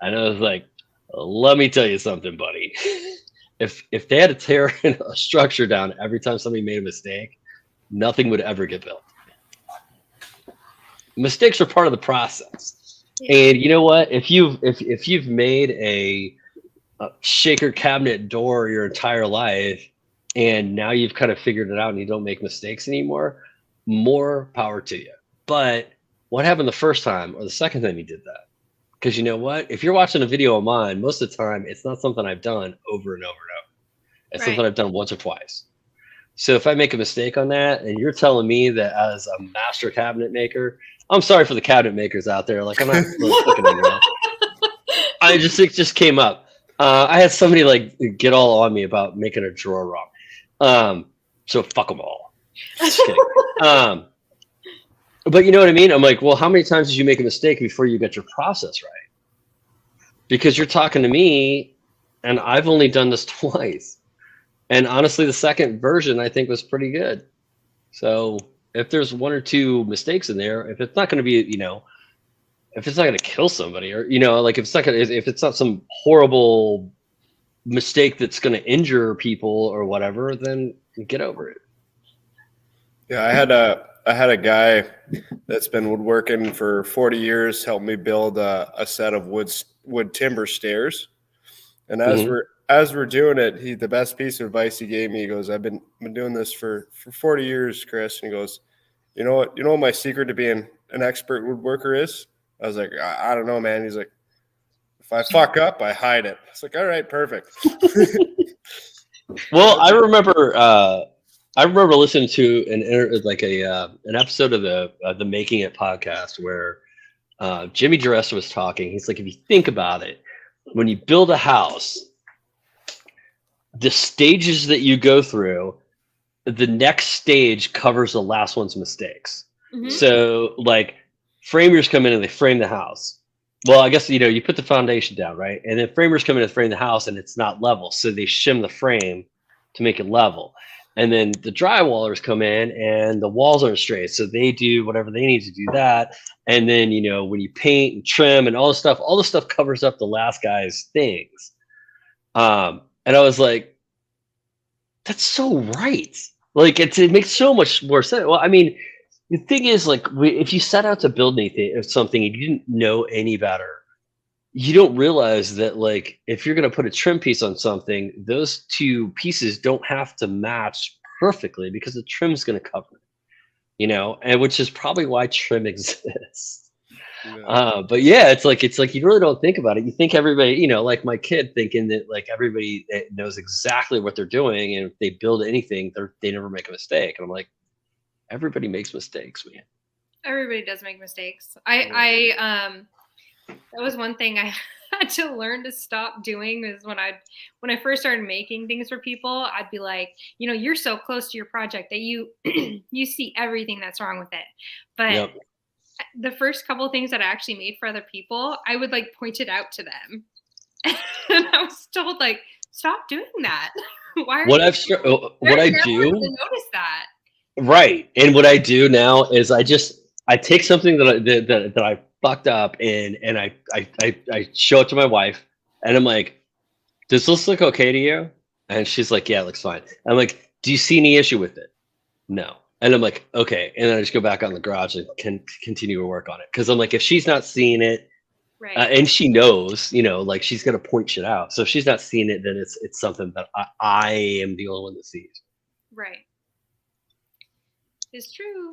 And I was like, let me tell you something, buddy. If they had to tear a structure down every time somebody made a mistake, nothing would ever get built. Mistakes are part of the process. And you know what? If you've made a shaker cabinet door your entire life, and now you've kind of figured it out and you don't make mistakes anymore, more power to you. But what happened the first time or the second time you did that? Because you know what? If you're watching a video of mine, most of the time it's not something I've done over and over and over. It's something I've done once or twice. So if I make a mistake on that, and you're telling me that as a master cabinet maker, I'm sorry for the cabinet makers out there. Like, I'm not really looking at you. It just came up. I had somebody like get all on me about making a drawer wrong. So fuck them all. Just kidding. But you know what I mean? I'm like, well, how many times did you make a mistake before you got your process right? Because you're talking to me, and I've only done this twice. And honestly, the second version I think was pretty good. So if there's one or two mistakes in there, if it's not going to be, if it's not going to kill somebody, or like if it's not some horrible mistake that's going to injure people or whatever, then get over it. Yeah, I had a guy that's been woodworking for 40 years help me build a set of wood timber stairs. And as we're doing it, the best piece of advice he gave me, he goes, I've been doing this for 40 years, Chris. And he goes, you know what my secret to being an expert woodworker is? I was like, I don't know, man. He's like, if I fuck up, I hide it. It's like, all right, perfect. Well, I remember listening to an episode of the Making It podcast where Jimmy DeResta was talking. He's like, if you think about it, when you build a house, the stages that you go through, the next stage covers the last one's mistakes. Mm-hmm. So like framers come in and they frame the house. Well, I guess, you put the foundation down, right? And then framers come in and frame the house and it's not level. So they shim the frame to make it level. And then the drywallers come in and the walls aren't straight. So they do whatever they need to do that. And then, when you paint and trim and all the stuff covers up the last guy's things. And I was like, that's so right. Like, it makes so much more sense. Well, I mean, the thing is, like, if you set out to build anything or something and you didn't know any better, you don't realize that, like, if you're going to put a trim piece on something, those two pieces don't have to match perfectly because the trim's going to cover it, and which is probably why trim exists. Yeah. But yeah, it's like you really don't think about it. You think everybody, like my kid thinking that like everybody knows exactly what they're doing, and if they build anything, they never make a mistake. And I'm like, everybody makes mistakes, man. Everybody does make mistakes. I that was one thing I had to learn to stop doing is when I first started making things for people, I'd be like, you're so close to your project that you you see everything that's wrong with it. But the first couple of things that I actually made for other people, I would like point it out to them. And I was told like, stop doing that. Why are what I do to notice that? Right. And what I do now is I take something that I fucked up and I show it to my wife and I'm like, does this look okay to you? And she's like, yeah, it looks fine. I'm like, do you see any issue with it? No. And I'm like, okay. And then I just go back on the garage and can continue to work on it. Cause I'm like, if she's not seeing it, right. And she knows, like she's going to point shit out. So if she's not seeing it, then it's something that I am the only one that sees. Right. It's true.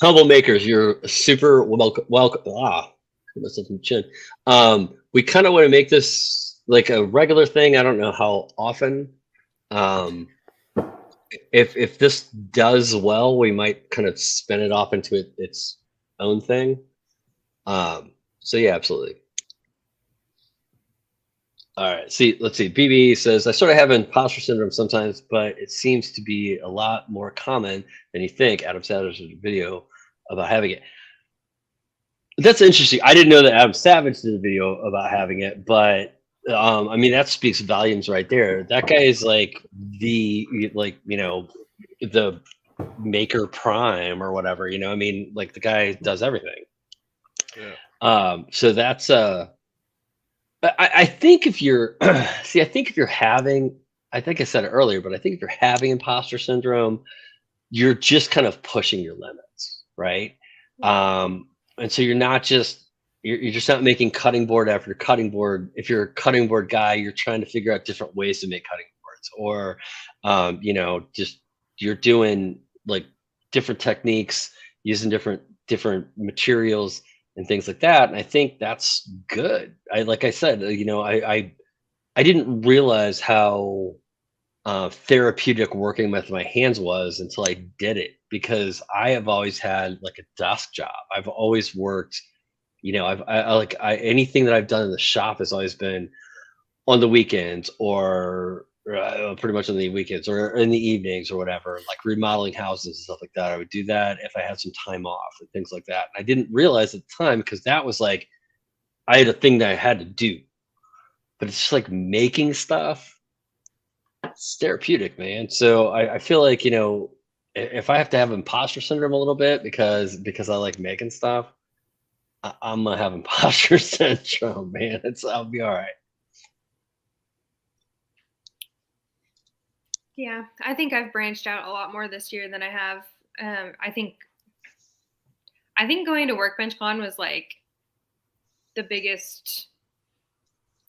Humble makers, you're super welcome. Chin. We kind of want to make this like a regular thing. I don't know how often. If this does well, we might kind of spin it off into its own thing. So yeah, absolutely. All right. Let's see. BB says, I sort of have imposter syndrome sometimes, but it seems to be a lot more common than you think. Adam Savage did a video about having it. That's interesting. I didn't know that Adam Savage did a video about having it, but I mean, that speaks volumes right there. That guy is like the maker prime or whatever, I mean, like the guy does everything. Yeah. So that's, I think if you're, I think if you're having, I think I said it earlier, but I think if you're having imposter syndrome, you're just kind of pushing your limits, right? And so you're just not making cutting board after cutting board. If you're a cutting board guy, you're trying to figure out different ways to make cutting boards, or, just you're doing like different techniques, using different materials and things like that. And I think that's good. Like I said, I didn't realize how therapeutic working with my hands was until I did it, because I have always had like a desk job. I've always worked, anything that I've done in the shop has always been on the weekends, or pretty much on the weekends or in the evenings or whatever, like remodeling houses and stuff like that. I would do that if I had some time off and things like that. And I didn't realize at the time, because that was like, I had a thing that I had to do, but it's just like making stuff. It's therapeutic, man. So I feel like, if I have to have imposter syndrome a little bit because I like making stuff, I'm gonna have imposter syndrome, man. I'll be all right. Yeah, I think I've branched out a lot more this year than I have. I think going to Workbench Con was like the biggest,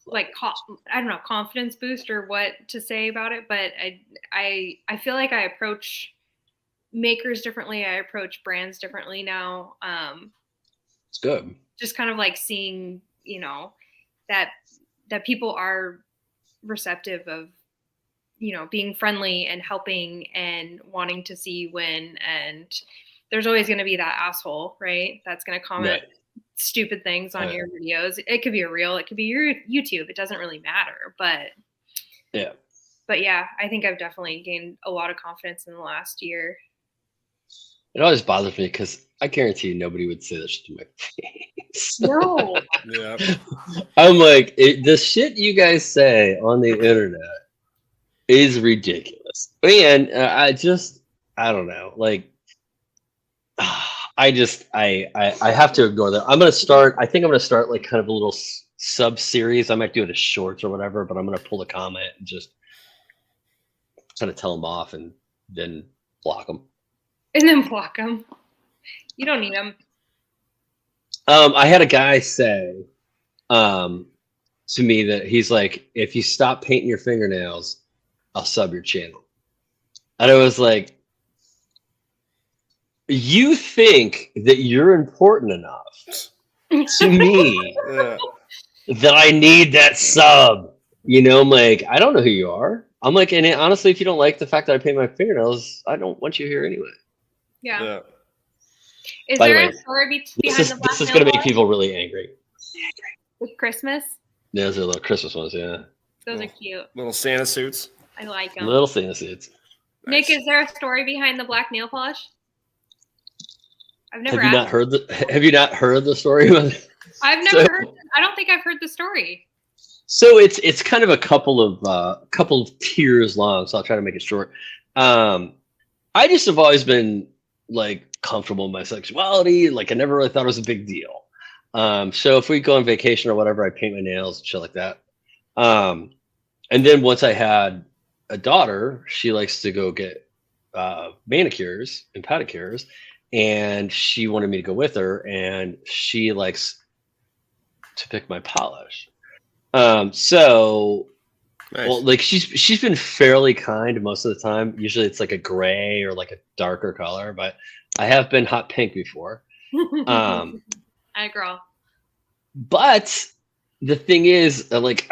like, I don't know, confidence boost or what to say about it. But I feel like I approach makers differently. I approach brands differently now. It's good. Just kind of like seeing, that people are receptive of, being friendly and helping and wanting to see you win. And there's always going to be that asshole, right? That's going to comment stupid things on your videos. It could be a reel, it could be your YouTube. It doesn't really matter. But yeah, I think I've definitely gained a lot of confidence in the last year. It always bothers me because I guarantee you nobody would say this shit to my face. No. Yeah. I'm like, the shit you guys say on the internet is ridiculous. And I don't know. Like, I have to ignore that. I think I'm gonna start like kind of a little sub series. I might do it as shorts or whatever, but I'm gonna pull the comment and just kind of tell them off and then block them. And then block them. You don't need them. I had a guy say to me that he's like, if you stop painting your fingernails, I'll sub your channel. And I was like, you think that you're important enough to me that I need that sub? I'm like, I don't know who you are. I'm like, and honestly, if you don't like the fact that I paint my fingernails, I don't want you here anyway. Yeah. Is By there the way, a story behind the black this is going to make people really angry. With Christmas? Yeah, those are little Christmas ones, yeah. Those are cute. Little Santa suits. I like them. Little Santa suits. Nick, is there a story behind the black nail polish? I've never. Have you not heard the story? I've never heard. I don't think I've heard the story. So it's kind of a couple of tiers long. So I'll try to make it short. I just have always been like comfortable in my sexuality. Like I never really thought it was a big deal. So if we go on vacation or whatever, I paint my nails and shit like that. And then once I had a daughter, she likes to go get manicures and pedicures, and she wanted me to go with her, and she likes to pick my polish. So nice. Well, like she's been fairly kind most of the time. Usually it's like a gray or like a darker color, but I have been hot pink before. Hi, girl. But the thing is, like,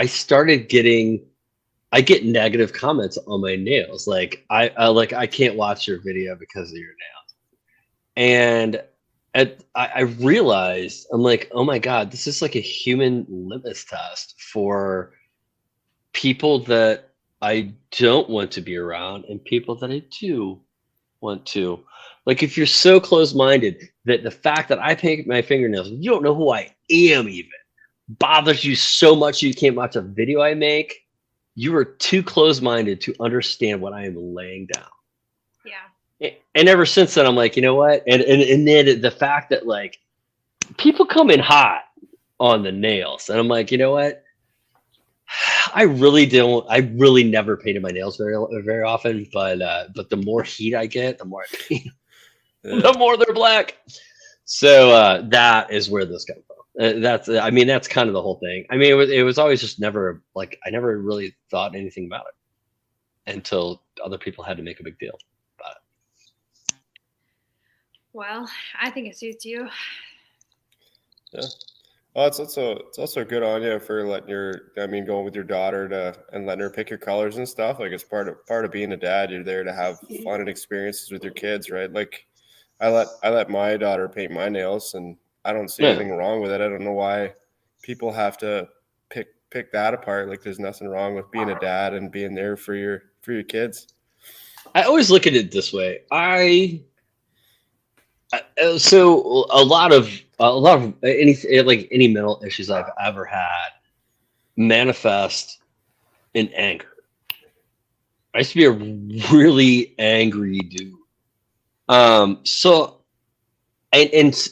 I get negative comments on my nails. Like I can't watch your video because of your nails. And I realized, I'm like, oh my God, this is like a human litmus test for people that I don't want to be around and people that I do want to. Like, if you're so close-minded that the fact that I paint my fingernails, you don't know who I am even, bothers you so much you can't watch a video I make, you are too close-minded to understand what I am laying down. Yeah. And ever since then, I'm like, you know what? And then the fact that, like, people come in hot on the nails, and I'm like, you know what? I really never painted my nails very often, but the more heat I get, the more I paint, the more they're black. So that is where this comes from. That's kind of the whole thing. I mean, it was always just never, like, I never really thought anything about it until other people had to make a big deal about it. Well, I think it suits you. Yeah. Well, it's also good on you for letting going with your daughter and letting her pick your colors and stuff. Like it's part of being a dad. You're there to have fun and experiences with your kids, right? Like I let my daughter paint my nails, and I don't see Yeah. anything wrong with it. I don't know why people have to pick that apart. Like there's nothing wrong with being a dad and being there for your kids. I always look at it this way. So a lot of any mental issues I've ever had manifest in anger. I used to be a really angry dude. So and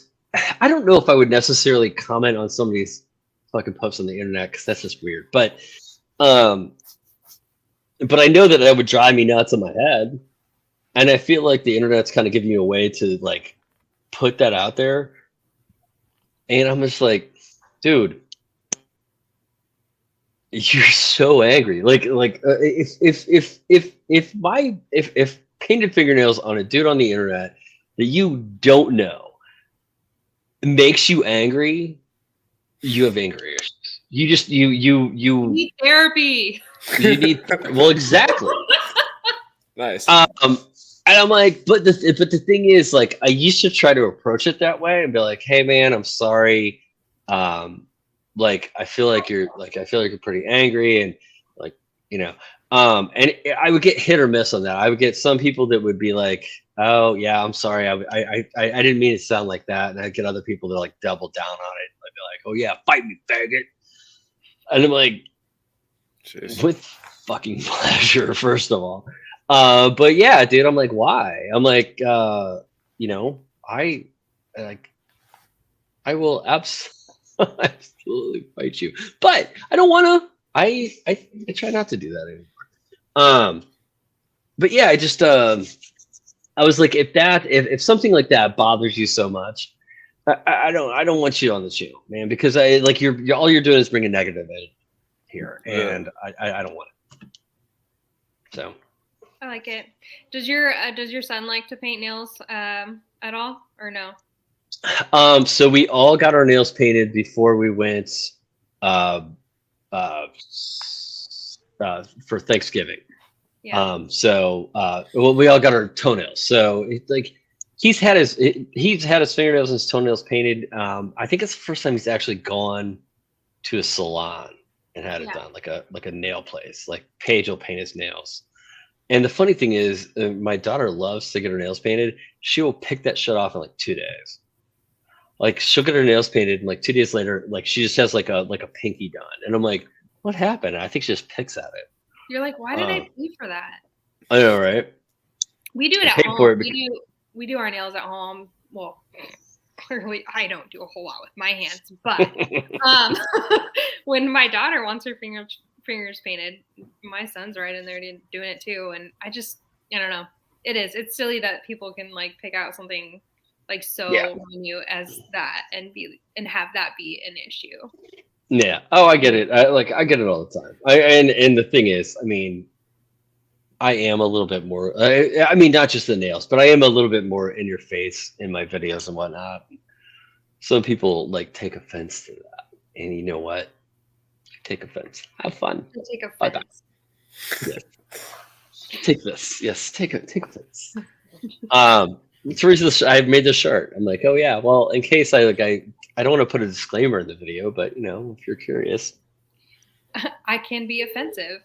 I don't know if I would necessarily comment on somebody's fucking posts on the internet because that's just weird. But I know that would drive me nuts in my head, and I feel like the internet's kind of giving you a way to like put that out there, and I'm just like, dude, you're so angry. If painted fingernails on a dude on the internet that you don't know makes you angry, you have anger issues. You need therapy. You need well, exactly. Nice. And I'm like, but the thing is, like, I used to try to approach it that way and be like, hey man, I'm sorry. Like I feel like you're pretty angry, and like, and I would get hit or miss on that. I would get some people that would be like, oh yeah, I'm sorry, I didn't mean it to sound like that, and I'd get other people that like double down on it. I'd be like, oh yeah, fight me, faggot. And I'm like, Jeez. with fucking pleasure, first of all. But yeah, dude, I'm like, why? I'm like, I will absolutely fight you, but I don't want to. I try not to do that anymore. But yeah, I just I was like, if something like that bothers you so much, I don't want you on the channel, man, because I like you're all you're doing is bringing negative in here, and I don't want it. So. I like it. Does your son like to paint nails at all, or no? So we all got our nails painted before we went for Thanksgiving. Yeah. Well, we all got our toenails. So it's like he's had his fingernails and his toenails painted. I think it's the first time he's actually gone to a salon and had it done, like a nail place. Like Paige will paint his nails. And the funny thing is, my daughter loves to get her nails painted. She will pick that shit off in like 2 days. Like she'll get her nails painted, and like 2 days later, like she just has like a pinky done. And I'm like, what happened? I think she just picks at it. You're like, why did I pay for that? I know, right? We do it at home. We do our nails at home. Well, clearly I don't do a whole lot with my hands, but when my daughter wants her fingers painted, my son's right in there doing it too, and I don't know, it's silly that people can like pick out something like so minute as that and have that be an issue. Yeah. Oh, I get it. I get it all the time. And the thing is, I mean, I am a little bit more, I mean, not just the nails, but I am a little bit more in your face in my videos and whatnot. Some people like take offense to that, and you know what? Take offense. Have fun. Take offense. Yes. Take this. Yes. Take offense. It's the reason I made this shirt. I'm like, oh yeah. Well, in case I don't want to put a disclaimer in the video, but if you're curious, I can be offensive.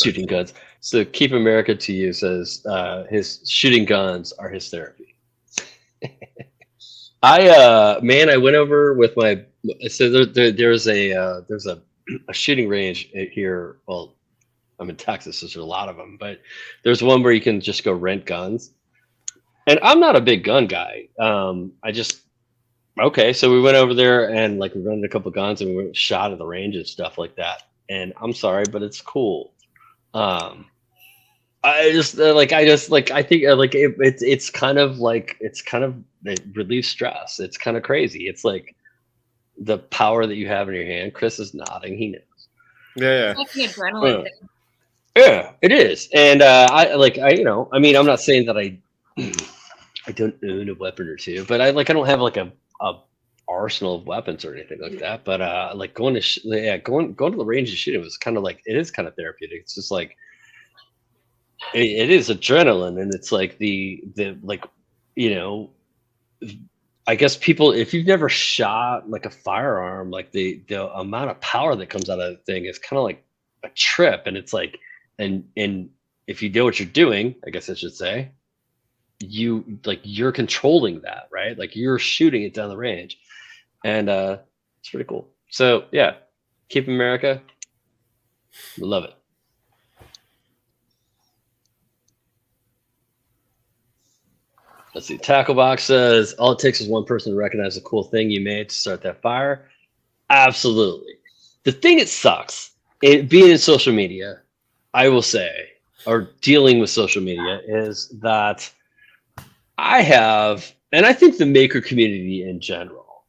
Shooting guns. So Keep America to You says his shooting guns are his therapy. I went over with my there's a shooting range here. Well, I'm in Texas, so there's a lot of them, but there's one where you can just go rent guns. And I'm not a big gun guy. So we went over there and like we rented a couple guns and we went shot at the range and stuff like that. And I'm sorry, but it's cool. I think it relieves stress. It's kind of crazy. It's like the power that you have in your hand. Chris is nodding. He knows. Yeah. It's like the adrenaline thing. Yeah, it is. And I mean, I'm not saying that I don't own a weapon or two, but I don't have like a arsenal of weapons or anything like that. But like going to going to the range and shooting was kind of like, it is kind of therapeutic. It's just like it is adrenaline, and it's like the like, you know, I guess people, if you've never shot like a firearm, like the amount of power that comes out of the thing is kind of like a trip, and it's like, and if you know what you're doing, I guess I should say, you're controlling that, right? Like you're shooting it down the range, and it's pretty cool. So yeah, keep America. Love it. Let's see. Tacklebox says all it takes is one person to recognize the cool thing you made to start that fire. Absolutely. The thing that sucks, being in social media, I will say, or dealing with social media, is that I have, and I think the maker community in general,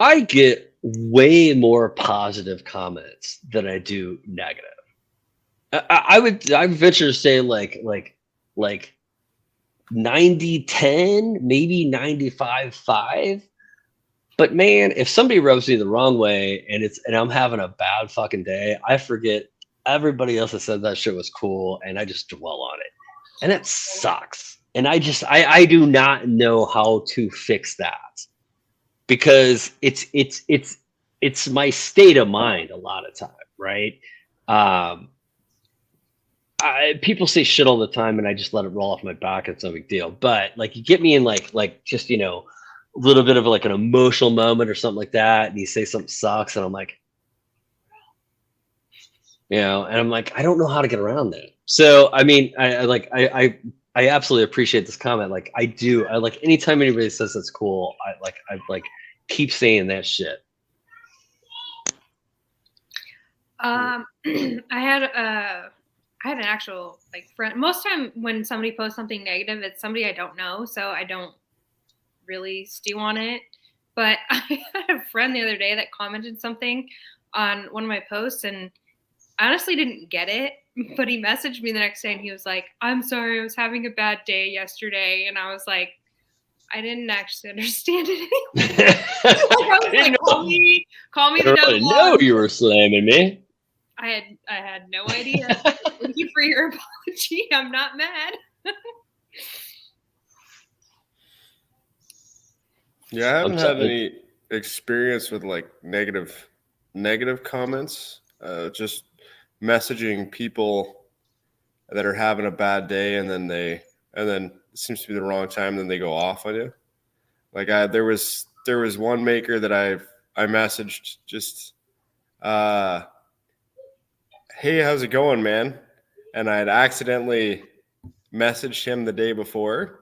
I get way more positive comments than I do negative. I would venture to say like 90-10, maybe 95-5. But man, if somebody rubs me the wrong way and I'm having a bad fucking day, I forget everybody else that said that shit was cool, and I just dwell on it. And it sucks. And I do not know how to fix that, because it's my state of mind a lot of time, right? People say shit all the time, and I just let it roll off my back. It's no big deal. But like, you get me in like just, you know, a little bit of like an emotional moment or something like that, and you say something sucks, and I'm like, you know, and I'm like, I don't know how to get around that. So I mean, I absolutely appreciate this comment. Like I like anytime anybody says that's cool, I keep saying that shit. I had an actual like friend. Most time when somebody posts something negative, it's somebody I don't know, so I don't really stew on it. But I had a friend the other day that commented something on one of my posts, and I honestly didn't get it. But he messaged me the next day, and he was like, "I'm sorry, I was having a bad day yesterday," and I was like, I didn't actually understand it anyway. I was like, call me the devil. No, you were slamming me. I had no idea. Thank you for your apology. I'm not mad. Yeah, I haven't had any experience with like negative comments. Just messaging people that are having a bad day, and then it seems to be the wrong time, then they go off on you. Like there was one maker that I messaged just, hey, how's it going, man? And I had accidentally messaged him the day before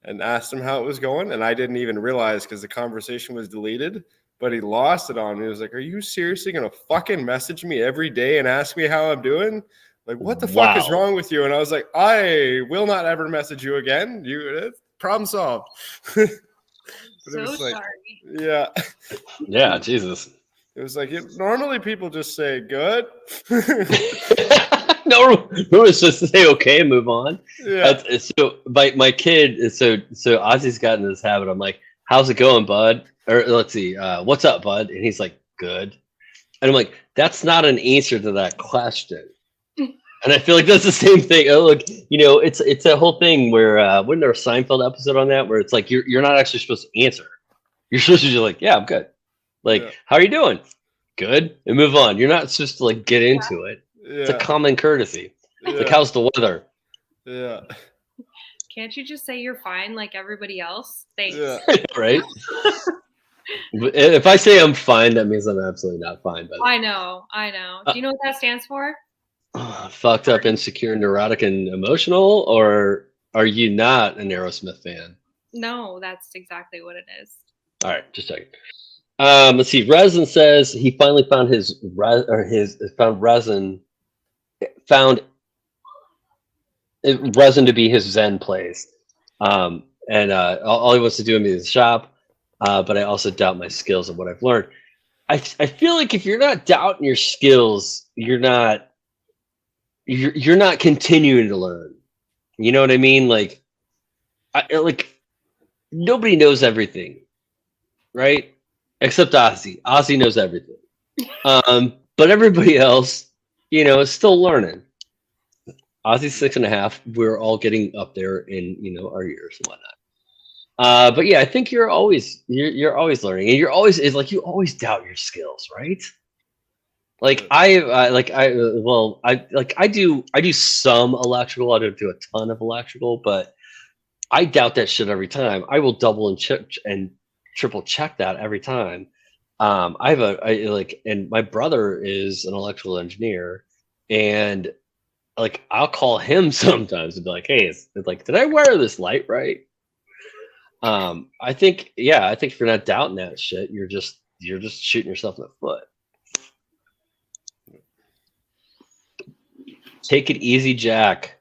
and asked him how it was going, and I didn't even realize because the conversation was deleted, but he lost it on me. He was like, are you seriously going to fucking message me every day and ask me how I'm doing? Like, what the fuck is wrong with you? And I was like, I will not ever message you again. Problem solved. So sorry. Yeah. Yeah, Jesus. It was like, normally people just say good. No, it's just to say okay and move on. Yeah. So my kid, so Ozzy's gotten this habit. I'm like, how's it going, bud? Or let's see, what's up, bud? And he's like, good. And I'm like, that's not an answer to that question. And I feel like that's the same thing. Oh, look, you know, it's a whole thing where wasn't there a Seinfeld episode on that where it's like you're not actually supposed to answer. You're supposed to be like, yeah, I'm good. Like, yeah. How are you doing? Good. And move on. You're not supposed to like get into it. Yeah. It's a common courtesy. Yeah. Like, how's the weather? Yeah. Can't you just say you're fine like everybody else? Thanks. Yeah. Right? If I say I'm fine, that means I'm absolutely not fine. But I know. Do you know what that stands for? Fucked up, insecure, neurotic, and emotional? Or are you not an Aerosmith fan? No, that's exactly what it is. All right, just checking. Let's see. Resin says he finally found found resin to be his Zen place, and all he wants to do is shop. But I also doubt my skills and what I've learned. I feel like if you're not doubting your skills, you're not you're not continuing to learn. You know what I mean? Like, like nobody knows everything, right? Except Ozzy. Ozzy knows everything. But everybody else, is still learning. Ozzy's 6.5. We're all getting up there in our years and whatnot. But yeah, I think you're always learning, and you always doubt your skills, right? Like I do some electrical. I don't do a ton of electrical, but I doubt that shit every time. I will double and triple check that every time. And my brother is an electrical engineer, and like I'll call him sometimes and be like, "Hey, did I wire this light right?" I think if you're not doubting that shit, you're just shooting yourself in the foot. Take it easy, Jack.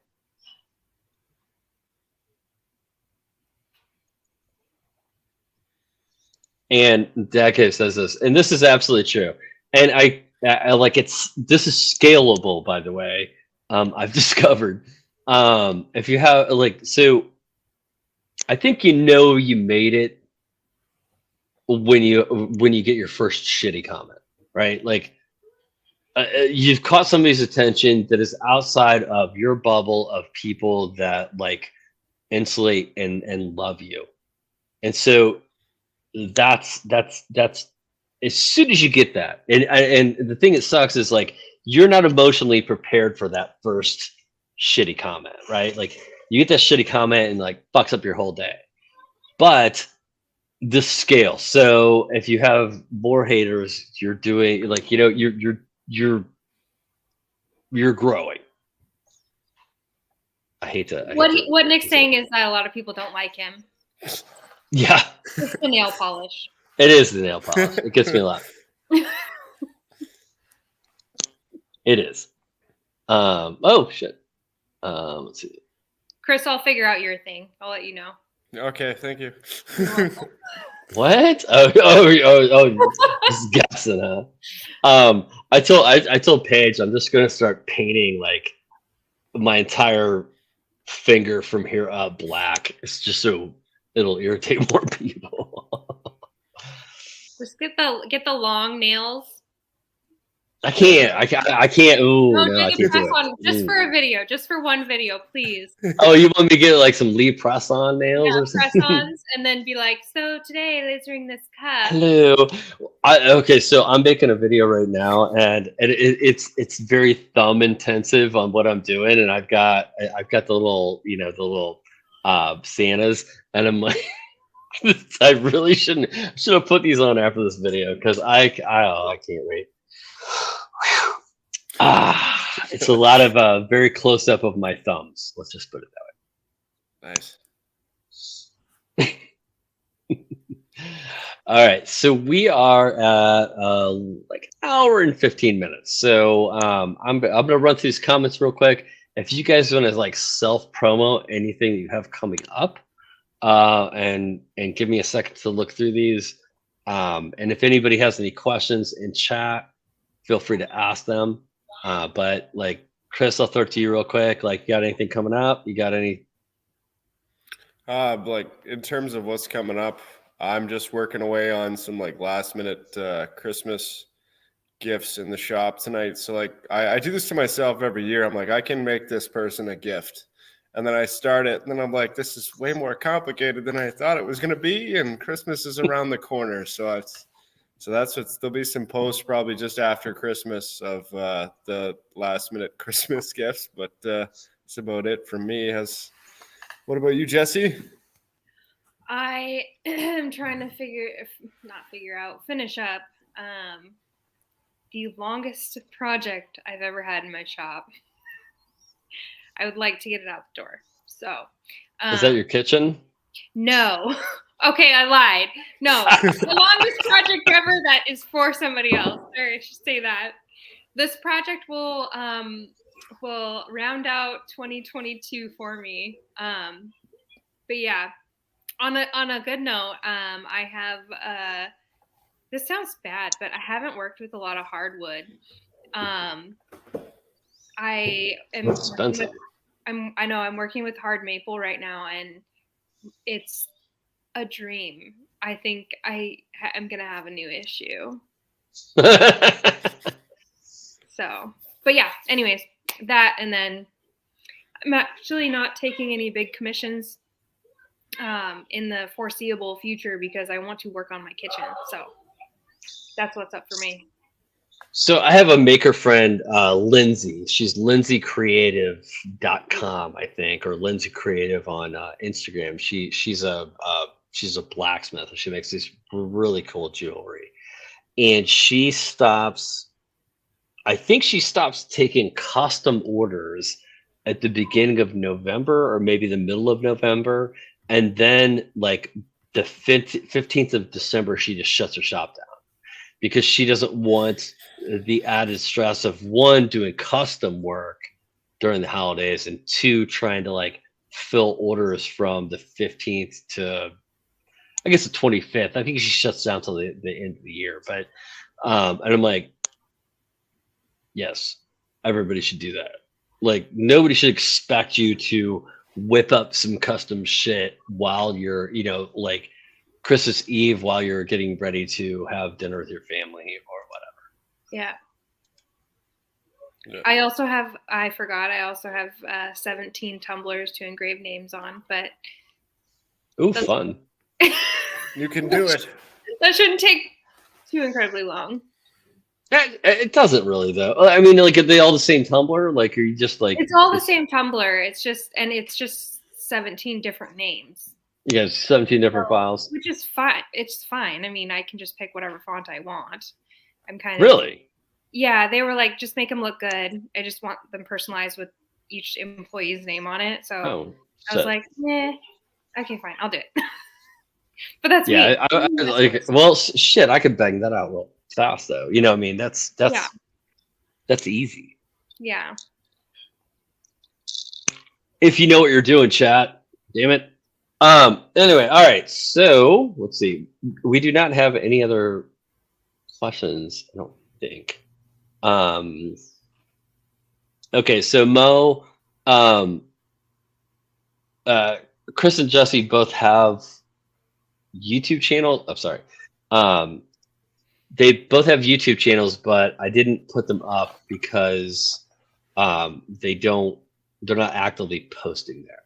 And Dake says this, and this is absolutely true. And I this is scalable, by the way. I've discovered. If you have so I think you made it when you get your first shitty comment, right? Like you've caught somebody's attention that is outside of your bubble of people that like insulate and love you. And so that's as soon as you get that, and the thing that sucks is like you're not emotionally prepared for that first shitty comment, right? Like you get that shitty comment and like fucks up your whole day. But the scale. So if you have more haters, you're doing like you're growing. I hate to. What Nick's saying is that a lot of people don't like him. Yeah. It's the nail polish. It is the nail polish. It gets me a lot. It is. Oh shit. Let's see. Chris, I'll figure out your thing. I'll let you know. Okay, thank you. What? Oh, just guessing, huh? I told Paige I'm just gonna start painting like my entire finger from here up black. It's just so it'll irritate more people. Just get the long nails. I can't. Ooh, no, I can't do it. Just for a video, just for one video, please. Oh, you want me to get like some Lee press-on nails or something? Press-ons, and then be like, so today, lasering this cup. Hello. Okay, so I'm making a video right now, and it's very thumb intensive on what I'm doing, and I've got the little Santas, and I'm like, I really should have put these on after this video because I can't wait. It's a lot of very close up of my thumbs. Let's just put it that way. Nice. All right, so we are at like an hour and 15 minutes. So I'm gonna run through these comments real quick. If you guys want to like self promo anything you have coming up, and give me a second to look through these. And if anybody has any questions in chat, feel free to ask them. But like Chris, I'll throw it to you real quick. Like, you got anything coming up? You got any? Like in terms of what's coming up, I'm just working away on some like last minute Christmas gifts in the shop tonight. So like I do this to myself every year. I'm like, I can make this person a gift. And then I start it, and then I'm like, this is way more complicated than I thought it was going to be. And Christmas is around the corner. So there'll be some posts probably just after Christmas of the last minute Christmas gifts. But that's about it from me. What about you, Jessie? I am trying to finish up the longest project I've ever had in my shop. I would like to get it out the door. So, is that your kitchen? No. Okay, I lied. No, the longest project ever that is for somebody else. Sorry, I should say that. This project will round out 2022 for me. But yeah, on a good note, I have this sounds bad, but I haven't worked with a lot of hardwood. I am That's expensive. I know I'm working with hard maple right now, and it's a dream. I think I'm gonna have a new issue. So, but yeah. Anyways, that, and then I'm actually not taking any big commissions in the foreseeable future because I want to work on my kitchen. So that's what's up for me. So I have a maker friend, Lindsay. She's lindsaycreative.com, I think, or Lindsay Creative on Instagram. She's a blacksmith. She makes this really cool jewelry, and I think she stops taking custom orders at the beginning of November or maybe the middle of November, and then like the 15th of December, she just shuts her shop down because she doesn't want the added stress of one, doing custom work during the holidays, and two, trying to like fill orders from the 15th to, I guess, the 25th. I think she shuts down till the end of the year. But and I'm like, yes, everybody should do that. Like, nobody should expect you to whip up some custom shit while you're, like Christmas Eve, while you're getting ready to have dinner with your family or whatever. Yeah. Yeah. I also have 17 tumblers to engrave names on, but Ooh, fun. You can do it. That shouldn't take too incredibly long. It doesn't really, though. I mean, like, are they all the same tumbler? Like, are you just like? It's all the same tumbler. It's just 17 different names. Yeah, 17 different files. Which is fine. It's fine. I mean, I can just pick whatever font I want. I'm kind of Really. Yeah, they were like, just make them look good. I just want them personalized with each employee's name on it. So I was like, yeah, okay, fine, I'll do it. But that's me. I like. Well, shit, I could bang that out real fast, though. You know what I mean? That's easy. Yeah. If you know what you're doing, chat. Damn it. Anyway, all right. So let's see. We do not have any other questions, I don't think. Okay, so Mo, Chris and Jessie both have YouTube channels. I'm sorry. They both have YouTube channels, but I didn't put them up because they're not actively posting there.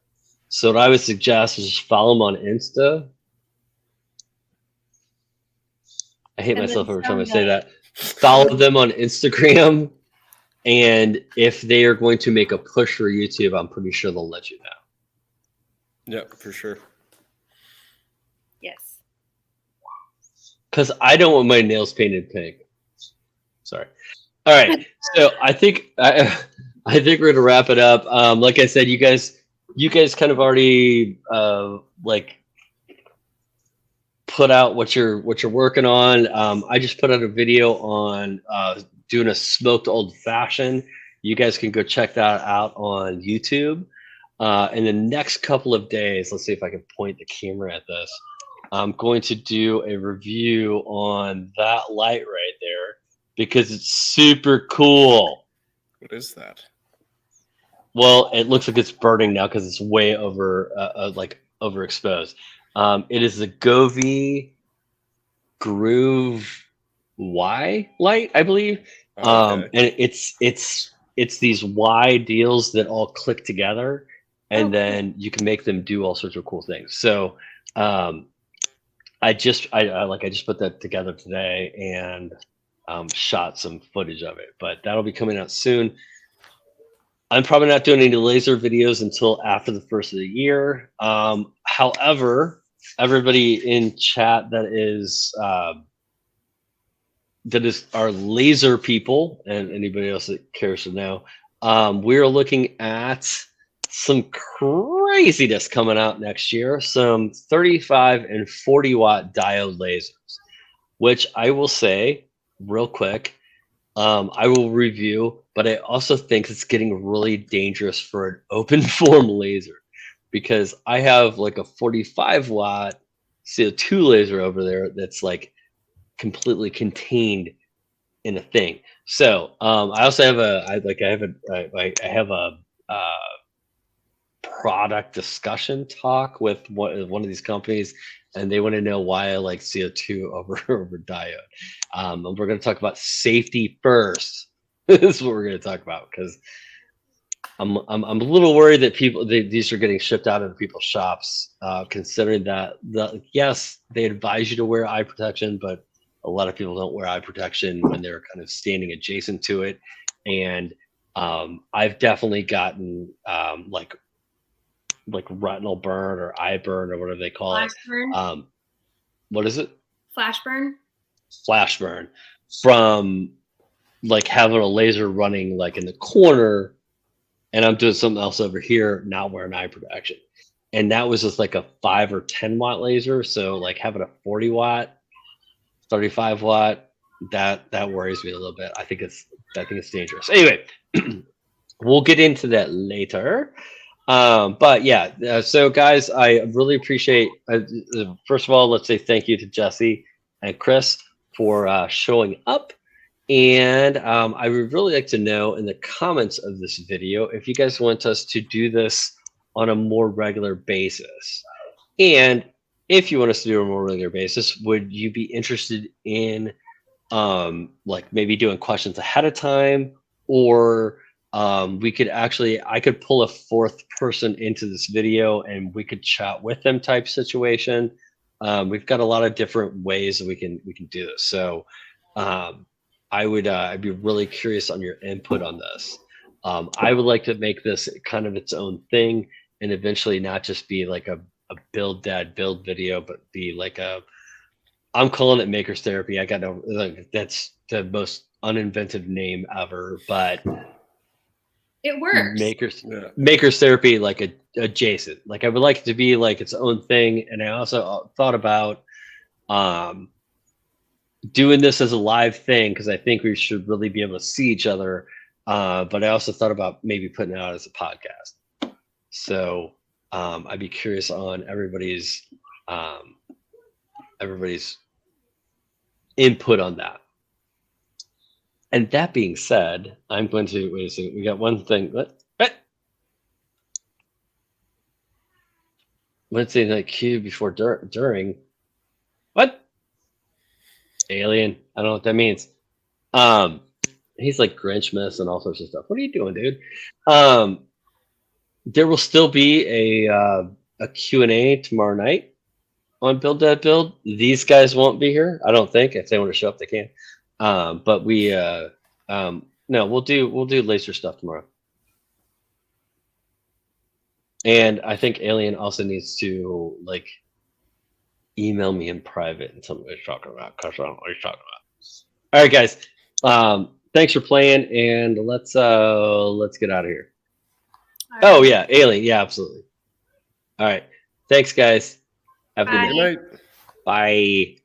So what I would suggest is just follow them on Insta. I hate myself every time I say that. Follow them on Instagram, and if they are going to make a push for YouTube, I'm pretty sure they'll let you know. Yeah, for sure. Yes. Because I don't want my nails painted pink. Sorry. All right. So I think we're gonna wrap it up. Like I said, you guys kind of already like put out what you're working on. I just put out a video on doing a smoked old fashioned. You guys can go check that out on YouTube. In the next couple of days, let's see if I can point the camera at this. I'm going to do a review on that light right there because it's super cool. What is that? Well, it looks like it's burning now because it's way overexposed. It is the Govee Groove Y light, I believe. Okay. And it's these Y deals that all click together, and then you can make them do all sorts of cool things. So I just put that together today and shot some footage of it, but that'll be coming out soon. I'm probably not doing any laser videos until after the first of the year. However, everybody in chat that is our laser people, and anybody else that cares to know, we're looking at some craziness coming out next year. Some 35 and 40 watt diode lasers, which I will say real quick. I will review, but I also think it's getting really dangerous for an open form laser because I have like a 45 watt CO2 laser over there that's like completely contained in a thing. So I also have I have a product discussion talk with one of these companies, and they want to know why I like CO2 over diode. And we're going to talk about safety first. This is what we're going to talk about, because I'm a little worried that these are getting shipped out into people's shops, considering that yes, they advise you to wear eye protection, but a lot of people don't wear eye protection when they're kind of standing adjacent to it. And I've definitely gotten like retinal burn or eye burn or whatever they call Flash it. burn. What is it? Flash burn. Flash burn from like having a laser running like in the corner, and I'm doing something else over here, not wearing eye protection. And that was just like a 5 or 10 watt laser. So like having a 40 watt, 35 watt, that worries me a little bit. I think it's dangerous. Anyway, we'll get into that later. But yeah, so guys, I really appreciate, first of all, let's say thank you to Jessie and Chris for showing up. And I would really like to know in the comments of this video if you guys want us to do this on a more regular basis. And if you want us to do a more regular basis, would you be interested in like maybe doing questions ahead of time, or I could pull a fourth person into this video and we could chat with them type situation. We've got a lot of different ways that we can do this. So I'd be really curious on your input on this. I would like to make this kind of its own thing, and eventually not just be like a build dad build video, but be like I'm calling it Maker's Therapy. I got no, like, that's the most uninventive name ever, but it works. Maker's Therapy, like adjacent. Like I would like it to be like its own thing. And I also thought about doing this as a live thing, because I think we should really be able to see each other. But I also thought about maybe putting it out as a podcast. So I'd be curious on everybody's input on that. And that being said, I'm going to wait a second. We got one thing. Let's say like cue before during. What? Alien. I don't know what that means. He's like Grinchmas and all sorts of stuff. What are you doing, dude? There will still be a Q&A tomorrow night on Build That Build. These guys won't be here, I don't think. If they want to show up, they can. But we no, we'll do laser stuff tomorrow. And I think Alien also needs to like email me in private and tell me what he's talking about, because I don't know what he's talking about. All right, guys. Thanks for playing, and let's get out of here. All Oh right. yeah, Alien. Yeah, absolutely. All right. Thanks, guys. Have a good Bye. night. Good night. Bye.